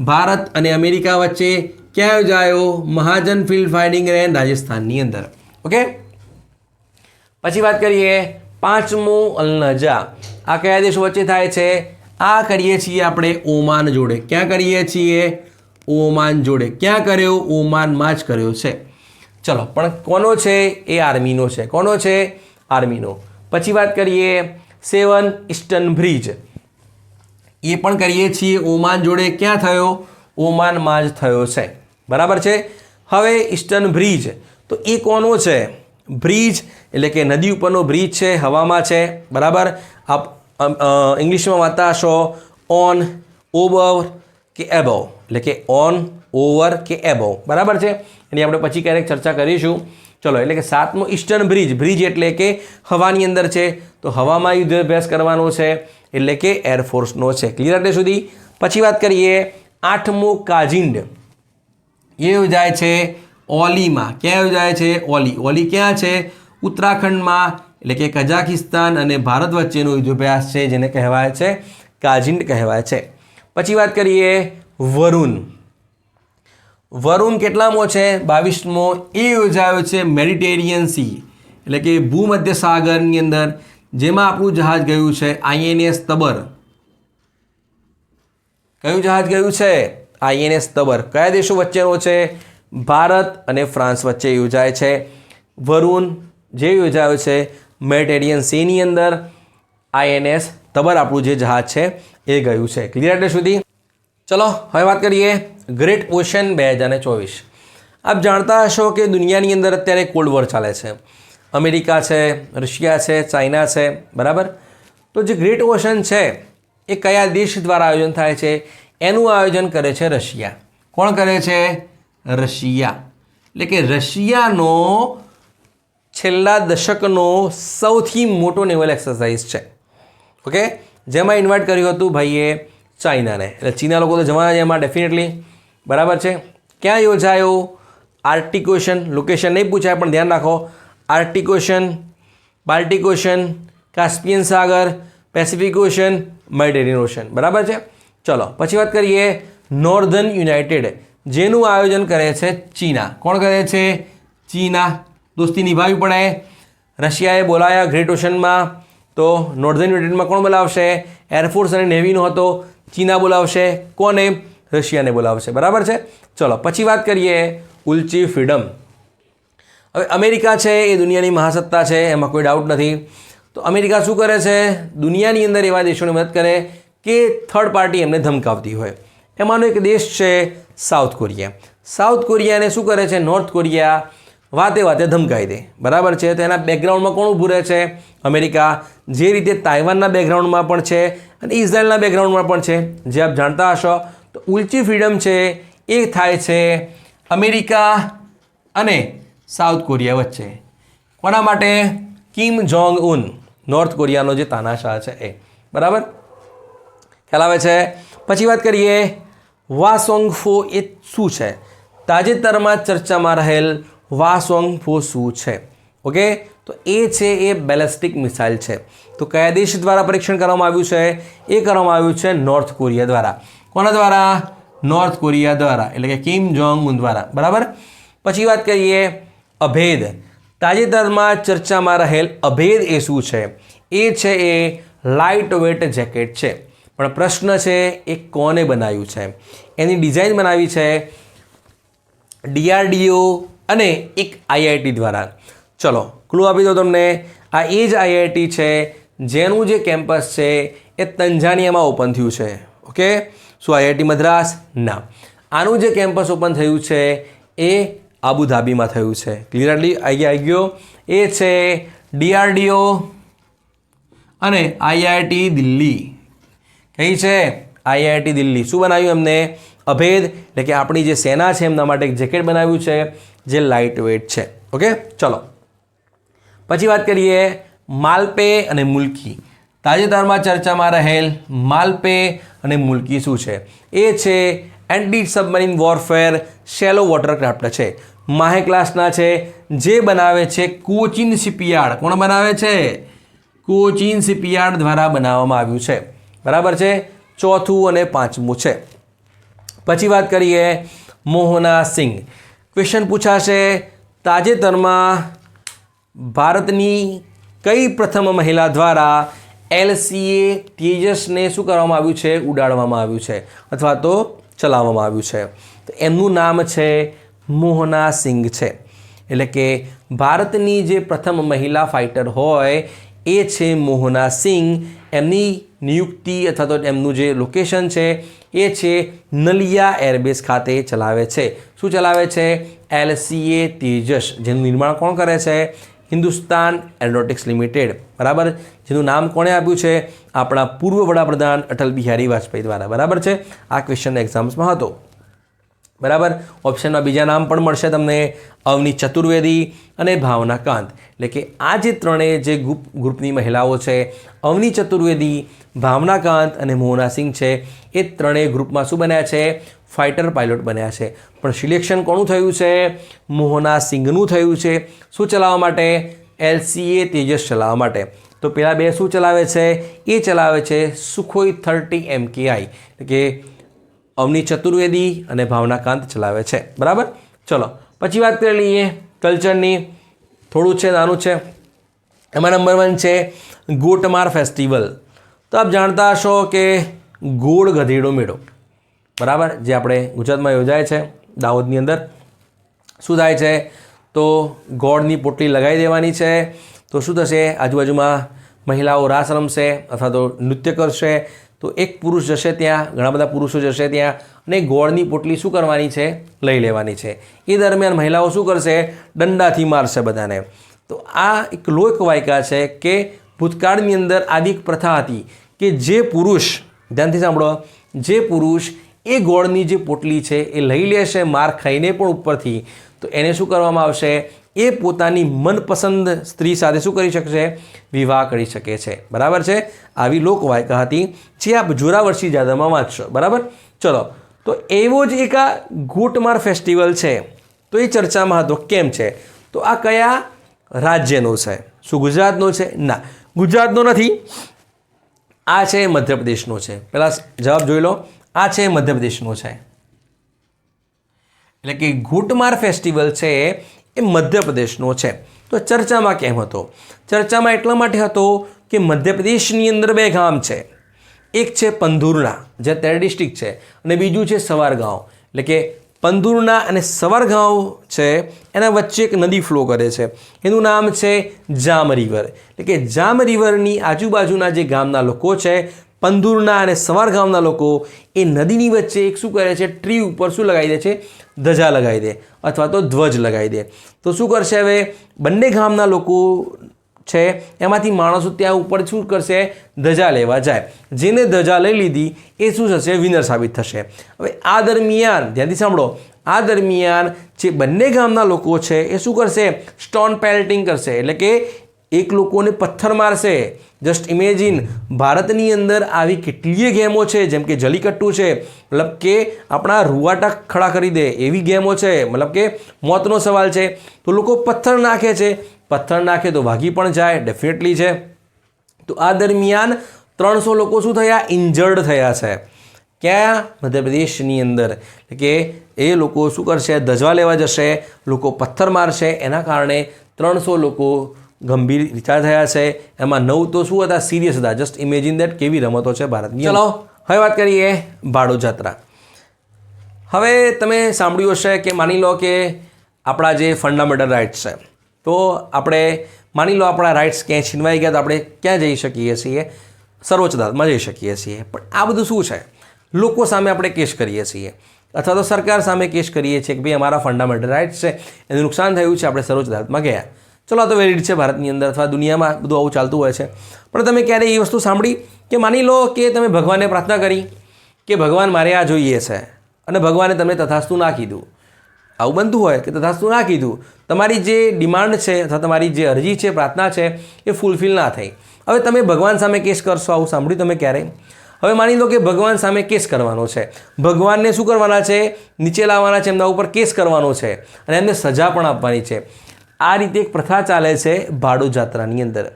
ભારત અને અમેરિકા વચ્ચે. ક્યાં યોજાયો? મહાજન ફિલ્ડ ફાઇટિંગ રેન્જ રાજસ્થાનની અંદર. ઓકે. પછી વાત કરીએ 5મું અલ-નજા. આ કયા દેશો વચ્ચે થાય છે? આ કરીએ છીએ આપણે ઓમાન જોડે. ક્યાં કરીએ છીએ? ઓમાન જોડે. ક્યાં કર્યો? ઓમાનમાં જ કર્યો છે. ચલો પણ કોનો છે? એ આર્મીનો છે. કોનો છે? આર્મીનો. પછી વાત કરીએ 7 ઈસ્ટર્ન બ્રિજ, એ પણ કરીએ છીએ ઓમાન જોડે. ક્યાં થયો? ઓમાનમાં જ થયો છે. બરાબર છે. હવે ઈસ્ટર્ન બ્રિજ તો એ કોનો છે? બ્રિજ એટલે કે નદી ઉપરનો બ્રિજ છે, હવામાં છે. બરાબર. આપ ઇંગ્લિશમાં વાંચતા હશો ઓન, ઓવર કે એબવ, એટલે કે ઓન, ઓવર કે એબવ. બરાબર છે. એની આપણે પછી ક્યારેક ચર્ચા કરીશું. ચલો, એટલે કે 7મો ઈસ્ટર્ન બ્રિજ, બ્રિજ એટલે કે હવાની અંદર છે, તો હવામાં યુદ્ધ અભ્યાસ કરવાનો છે, એટલે કે એરફોર્સનો છે. ક્લિયર એટલે સુધી? પછી વાત કરીએ 8મો કાજિંડ, એ યોજાય છે ઓલીમાં. ક્યાં યોજાય છે? ઓલી. ઓલી ક્યાં છે? ઉત્તરાખંડમાં, એટલે કે કઝાકિસ્તાન અને ભારત વચ્ચેનો યુદ્ધાભ્યાસ છે, જેને કહેવાય છે કાજિંડ કહેવાય છે. પછી વાત કરીએ વરુણ. વરુણ કેટલામો છે? 22મો. એ યોજાયો છે મેડિટેરિયન સી, એટલે કે ભૂમધ્ય સાગરની અંદર, જેમાં આપણું જહાજ ગયું છે INS તબર. કયું જહાજ ગયું છે? INS તબર. કયા દેશો વચ્ચેનો છે? ભારત અને ફ્રાન્સ વચ્ચે યોજાય છે વરુણ, જે યોજાયો છે મેડિટેરિયન સીની અંદર. INS તબર આપણું જે જહાજ છે એ ગયું છે. ક્લિયર એટલે સુધી? ચલો, હવે વાત કરીએ ગ્રેટ ઓશન 2024. આપ જાણતા હશો કે દુનિયાની અંદર અત્યારે કોલ્ડ વોર ચાલે છે. અમેરિકા છે, રશિયા છે, ચાઇના છે. બરાબર. તો જે ગ્રેટ ઓશન છે એ કયા દેશ દ્વારા આયોજન થાય છે? એનું આયોજન કરે છે રશિયા. કોણ કરે છે? રશિયા. એટલે કે રશિયાનો છેલ્લા દશકનો સૌથી મોટો નેવલ એક્સરસાઇઝ છે. ઓકે, જેમાં ઇન્વાઇટ કર્યું હતું ભાઈએ ચાઇનાને. એટલે ચીના લોકો તો જવાના છે એમાં ડેફિનેટલી. બરાબર છે. ક્યાં યોજાયો? આર્ટિક ઓશન. લોકેશન નહીં પૂછાય પણ ધ્યાન રાખો. આર્ટિક ઓશન, બાલ્ટિક ઓશન, કાસ્પિયન સાગર, પેસિફિક ઓશન, મેડિટેરિયન ઓશન. બરાબર છે. ચલો, પછી વાત કરીએ નોર્ધન યુનાઇટેડ, જેનું આયોજન કરે છે ચીના. કોણ કરે છે? ચીના. દોસ્તી નિભાવવી પડે. રશિયાએ બોલાયા ગ્રેટ ઓશનમાં, તો નોર્ધન યુનાઇટેડમાં કોણ બોલાવશે? એરફોર્સ અને નેવીનો હતો. ચીના બોલાવશે. કોને? રશિયાને બોલાવશે. બરાબર છે. ચલો, પછી વાત કરીએ ઉલ્ચી ફ્રીડમ. હવે અમેરિકા છે એ દુનિયાની મહાસત્તા છે, એમાં કોઈ ડાઉટ નથી. તો અમેરિકા શું કરે છે? દુનિયાની અંદર એવા દેશોને મદદ કરે કે થર્ડ પાર્ટી એમને ધમકાવતી હોય. એમાંનો એક દેશ છે સાઉથ કોરિયા. સાઉથ કોરિયાને શું કરે છે? નોર્થ કોરિયા વાતે વાતે ધમકાવી દે. બરાબર છે. તો એના બેકગ્રાઉન્ડમાં કોણ ઊભું રહે છે? અમેરિકા. જે રીતે તાઇવાનના બેકગ્રાઉન્ડમાં પણ છે અને ઇઝરાયલના બેકગ્રાઉન્ડમાં પણ છે, જે આપ જાણતા હશો. તો ઉલ્ચી ફ્રીડમ છે એ થાય છે અમેરિકા અને સાઉથ કોરિયા વચ્ચે. કોના માટે? કિમ જોંગ ઉન, નોર્થ કોરિયાનો જે તાનાશાહ છે એ. બરાબર, ખ્યાલ આવે છે? પછી વાત કરીએ વાસોંગફો એ શું છે? તાજેતરમાં ચર્ચામાં રહેલ વાસોંગફો શું છે? ઓકે, તો એ છે એ બેલેસ્ટિક મિસાઇલ છે. તો કયા દેશ દ્વારા પરીક્ષણ કરવામાં આવ્યું છે? એ કરવામાં આવ્યું છે નોર્થ કોરિયા દ્વારા. કોના દ્વારા? નોર્થ કોરિયા દ્વારા, એટલે કે કિમ જોંગ ઉન દ્વારા. બરાબર. પછી વાત કરીએ અભેદ. તાજેતરમાં ચર્ચામાં રહેલ અભેદ એ શું છે? એ છે એ લાઇટ વેટ જેકેટ છે. પણ પ્રશ્ન છે એ કોને બનાવ્યું છે? એની ડિઝાઇન બનાવી છે DRDO અને એક IIT દ્વારા. ચલો, ક્લુ આપી દો તમને. આ એ જ IIT છે જેનું જે કેમ્પસ છે એ તંજાનિયામાં ઓપન થયું છે. ઓકે, શું IIT મદ્રાસ? ના. આનું જે કેમ્પસ ઓપન થયું છે એ આબુધાબીમાં થયું છે. ક્લિયરલી આવી ગયો? એ છે DRDO અને IIT દિલ્હી. કઈ છે? IIT દિલ્હી. શું બનાવ્યું એમને? અભેદ, એટલે કે આપણી જે સેના છે એમના માટે એક જેકેટ બનાવ્યું છે જે લાઇટ વેટ છે. ઓકે, ચલો, પછી વાત કરીએ માલપે અને મુલ્કી. તાજેતરમાં ચર્ચામાં રહેલ માલપે અને મુલ્કી શું છે? એ છે એન્ટી સબમરીન વોરફેર શેલો વોટરક્રાફ્ટ છે. માહે ક્લાસના છે, જે બનાવે છે કોચિન શિપયાર્ડ. કોણ બનાવે છે? કોચિન શિપયાર્ડ દ્વારા બનાવવામાં આવ્યું છે. બરાબર છે. ચોથું અને પાંચમું છે. પછી વાત કરીએ મોહના સિંહ. ક્વેશ્ચન પૂછાશે તાજેતરમાં ભારતની કઈ પ્રથમ મહિલા દ્વારા LCA તેજસને શું કરવામાં આવ્યું છે? ઉડાડવામાં આવ્યું છે અથવા તો ચલાવવામાં આવ્યું છે. તો એમનું નામ છે મોહના સિંહ છે. એટલે કે ભારતની જે પ્રથમ મહિલા ફાઇટર હોય એ છે મોહના સિંહ. એમની નિયુક્તિ અથવા તો એમનું જે લોકેશન છે એ છે નલિયા એરબેઝ ખાતે ચલાવે છે. શું ચલાવે છે? LCA તેજસ, જેનું નિર્માણ કોણ કરે છે? Hindustan aeronautics limited. બરાબર, જેનું નામ કોણે આપ્યું છે? આપણા પૂર્વ વડાપ્રધાન અટલ બિહારી વાજપેયી દ્વારા. બરાબર છે, આ ક્વેશ્ચન એક્ઝામ્સમાં હતો. બરાબર, ઓપ્શનમાં બીજા નામ પણ મળશે તમને, અવની ચતુર્વેદી અને ભાવના કાંત. એટલે કે આ જે ત્રણેય જે ગ્રુપની મહિલાઓ છે, અવની ચતુર્વેદી, ભાવના કાંત અને મોહના સિંહ છે, એ ત્રણેય ગ્રુપમાં શું બન્યા છે? ફાઇટર પાયલોટ બન્યા છે. પણ સિલેક્શન કોનું થયું છે? મોહના સિંહનું થયું છે. શું ચલાવવા માટે? LCA તેજસ ચલાવવા માટે. તો પેલા બે શું ચલાવે છે? એ ચલાવે છે સુખોઈ 30 MKI, એટલે કે અવની ચતુર્વેદી અને ભાવના કાંત ચલાવે છે. બરાબર, ચલો પછી વાત કરી લઈએ કલ્ચરની. થોડું છે, નાનું છે. એમાં નંબર 1 છે ગોટમાર ફેસ્ટિવલ. તો આપ જાણતા હશો કે ગોળ ગધેડો મેળો, બરાબર, જે આપણે ગુજરાતમાં યોજાય છે દાહોદની અંદર. શું થાય છે? તો ગોળની પોટલી લગાવી દેવાની છે. તો શું થશે? આજુબાજુમાં મહિલાઓ રાસ રમશે અથવા તો નૃત્ય કરશે. તો એક પુરુષ જશે ત્યાં, ઘણા બધા પુરુષો જશે ત્યાં, અને ગોળની પોટલી શું કરવાની છે? લઈ લેવાની છે. એ દરમિયાન મહિલાઓ શું કરશે? દંડાથી મારશે બધાને. તો આ એક લોકવાયકા છે કે ભૂતકાળની અંદર આવી એક પ્રથા હતી કે જે પુરુષ, ધ્યાનથી સાંભળો, જે પુરુષ એ ગોળની જે પોટલી છે એ લઈ લેશે માર ખાઈને પણ ઉપરથી, તો એને શું કરવામાં આવશે? એ પોતાની મનપસંદ સ્ત્રી સાથે શું કરી શકશે? વિવાહ કરી શકે છે. બરાબર છે, આવી લોકવાયકા હતી જે આપ જોરાવર્ષી જાદવમાં વાંચશો. બરાબર, ચલો. તો એવો જ એક આ ગોટમાર ફેસ્ટિવલ છે, તો એ ચર્ચામાં હતો. કેમ છે? તો આ કયા રાજ્યનો છે? શું ગુજરાતનો છે? ના, ગુજરાતનો નથી. આ છે મધ્યપ્રદેશનો છે. પહેલાં જવાબ જોઈ લો. આ છે મધ્યપ્રદેશનો છે. એટલે કે ગોટમાર ફેસ્ટિવલ છે એ મધ્યપ્રદેશનો છે. તો ચર્ચામાં કેમ હતો? ચર્ચામાં એટલા માટે હતો કે મધ્યપ્રદેશની અંદર બે ગામ છે. એક છે પંધુરના, જે 13 ડિસ્ટ્રિક્ટ છે, અને બીજું છે સવારગાંવ. એટલે કે પંધુરના અને સવારગાંવ છે એના વચ્ચે એક નદી ફ્લો કરે છે, એનું નામ છે જામ રિવર. એટલે કે જામ રિવરની આજુબાજુના જે ગામના લોકો છે, પંધુરના અને સવારગાંવના લોકો, એ નદીની વચ્ચે એક શું કરે છે? ટ્રી ઉપર શું લગાવી દે છે? ધજા લગાવી દે અથવા તો ધ્વજ લગાવી દે. તો શું કરશે? હવે બંને ગામના લોકો છે એમાંથી માણસો ત્યાં ઉપર શું કરશે? ધજા લેવા જાય. જેને ધજા લઈ લીધી એ શું થશે? વિનર સાબિત થશે. હવે આ દરમિયાન ધ્યાનથી સાંભળો, આ દરમિયાન જે બંને ગામના લોકો છે એ શું કરશે? સ્ટોન પેલ્ટિંગ કરશે. એટલે કે એક લોકોને પથ્થર મારશે. જસ્ટ ઇમેજિન, ભારતની અંદર આવી કેટલીય ગેમો છે, જેમ કે જલીકટ્ટુ છે, મતલબ કે આપણા રૂવાટા ખડા કરી દે એવી ગેમો છે, મતલબ કે મોતનો સવાલ છે. તો લોકો પથ્થર નાખે છે. પથ્થર નાખે તો ભાગી પણ જાય, ડેફિનેટલી છે. તો આ દરમિયાન 300 લોકો શું થયા? ઇન્જર્ડ થયા છે. ક્યાં? મધ્યપ્રદેશની અંદર. કે એ લોકો શું કરશે? ધજા લેવા જશે, લોકો પથ્થર મારશે, એના કારણે 300 લોકો ગંભીર વિચાર થયા છે. એમાં 9 તો શું હતા? સિરિયસ હતા. જસ્ટ ઇમેજિન દેટ કેવી રમતો છે ભારતની. ચલો હવે વાત કરીએ બાળો જાત્રા. હવે તમે સાંભળ્યું હશે કે માની લો કે આપણા જે ફંડામેન્ટલ રાઇટ્સ છે, તો આપણે માની લો આપણા રાઇટ્સ ક્યાંય છીનવાઈ ગયા તો આપણે ક્યાં જઈ શકીએ છીએ? સર્વોચ્ચ અદાલતમાં જઈ શકીએ છીએ. પણ આ બધું શું છે? લોકો સામે આપણે કેસ કરીએ છીએ અથવા તો સરકાર સામે કેસ કરીએ છીએ કે ભાઈ અમારા ફંડામેન્ટલ રાઇટ્સ છે, એનું નુકસાન થયું છે, આપણે સર્વોચ્ચ અદાલતમાં ગયા. ચલો, આ તો વેલિડ છે ભારતની અંદર અથવા દુનિયામાં બધું આવું ચાલતું હોય છે. પણ તમે ક્યારેય એ વસ્તુ સાંભળી કે માની લો કે તમે ભગવાનને પ્રાર્થના કરી કે ભગવાન મારે આ જોઈએ છે, અને ભગવાને તમને તથાસ્તુ ના કીધું? આવું બનતું હોય કે તથાસ્તુ ના કીધું, તમારી જે ડિમાન્ડ છે અથવા તમારી જે અરજી છે, પ્રાર્થના છે, એ ફૂલફિલ ના થઈ. હવે તમે ભગવાન સામે કેસ કરશો. આવું સાંભળ્યું તમે ક્યારેય? હવે માની લો કે ભગવાન સામે કેસ કરવાનો છે. ભગવાનને શું કરવાના છે? નીચે લાવવાના છે, એમના ઉપર કેસ કરવાનો છે, અને એમને સજા પણ આપવાની છે. આ રીતે એક પ્રથા ચાલે છે ભાડો જાત્રાની અંદર.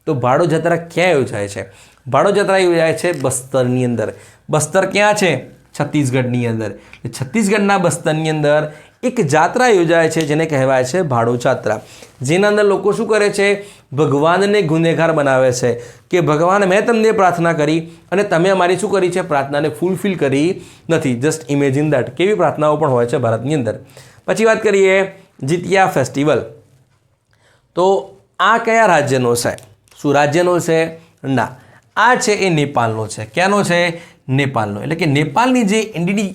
તો ભાડો જાત્રા ક્યાં યોજાય છે? ભાડો જાત્રા યોજાય છે બસ્તરની અંદર. બસ્તર ક્યાં છે? છત્તીસગઢની અંદર. છત્તીસગઢના બસ્તરની અંદર એક જાત્રા યોજાય છે જેને કહેવાય છે ભાડો જાત્રા. જેના અંદર લોકો શું કરે છે? ભગવાનને ગુનેગાર બનાવે છે કે ભગવાન, મેં તમને પ્રાર્થના કરી અને તમે અમારી શું કરી છે? પ્રાર્થનાને ફૂલફિલ કરી નથી. Just imagine that. કેવી પ્રાર્થનાઓ પણ હોય છે ભારતની અંદર. પછી વાત કરીએ જીતિયા ફેસ્ટિવલ. તો આ કયા રાજ્યનો છે? શું રાજ્યનો છે? ના, આ છે એ નેપાળનો છે. ક્યાંનો છે? નેપાળનો. એટલે કે નેપાળની જે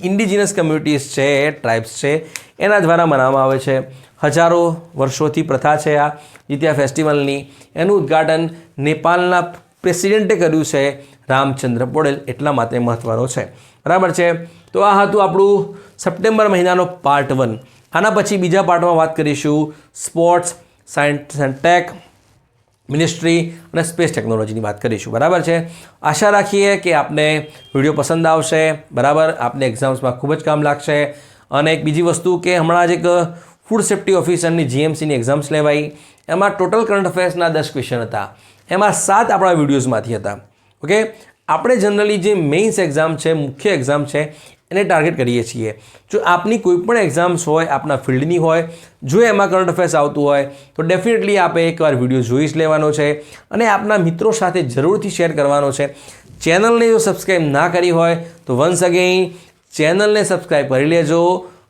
ઇન્ડિજિનસ કમ્યુનિટીઝ છે, ટ્રાઇબ્સ છે, એના દ્વારા મનાવવામાં આવે છે. હજારો વર્ષોથી પ્રથા છે આ જીતિયા ફેસ્ટિવલની. એનું ઉદ્ઘાટન નેપાળના પ્રેસિડેન્ટે કર્યું છે, રામચંદ્ર પોડેલ. એટલા માટે મહત્ત્વનો છે. બરાબર છે. તો આ હતું આપણું સપ્ટેમ્બર મહિનાનો પાર્ટ 1. આના પછી બીજા પાર્ટમાં વાત કરીશું sports, science and tech, ministry અને સ્પેસ ટેકનોલોજીની વાત કરીશું. બરાબર છે. આશા રાખીએ કે આપને વિડીયો પસંદ આવશે. બરાબર, આપને એક્ઝામ્સમાં ખૂબ જ કામ લાગશે. અને એક બીજી વસ્તુ કે હમણાં જ એક ફૂડ સેફ્ટી ઓફિસરની GMCની એક્ઝામ્સ લેવાઈ. એમાં ટોટલ કરંટ અફેર્સના 10 ક્વેશ્ચન હતા. એમાં 7 આપણા વિડીયોઝમાંથી હતા. ઓકે, આપણે જનરલી જે મેઇન્સ એક્ઝામ છે, મુખ્ય એક્ઝામ છે, એને ટાર્ગેટ કરીએ છીએ. જો આપની કોઈ પણ એક્ઝામ્સ હોય, આપના ફિલ્ડની હોય, જો એમાં કરંટ અફેર્સ આવતું હોય તો ડેફિનેટલી આપણે એકવાર વિડીયો જોઈ જ લેવાનો છે અને આપના મિત્રો સાથે જરૂરથી શેર કરવાનો છે. ચેનલને જો સબસ્ક્રાઈબ ના કરી હોય તો વન્સ અગેઇન ચેનલને સબસ્ક્રાઈબ કરી લેજો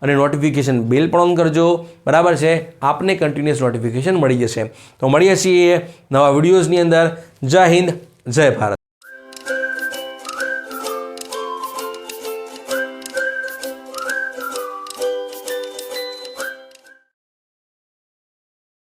અને નોટિફિકેશન બેલ પણ ઓન કરજો. બરાબર છે. આપને કન્ટિન્યુઅસ નોટિફિકેશન મળી જશે. તો મળીએ છીએ નવા વિડીયોઝની અંદર. જય હિન્દ, જય ભારત.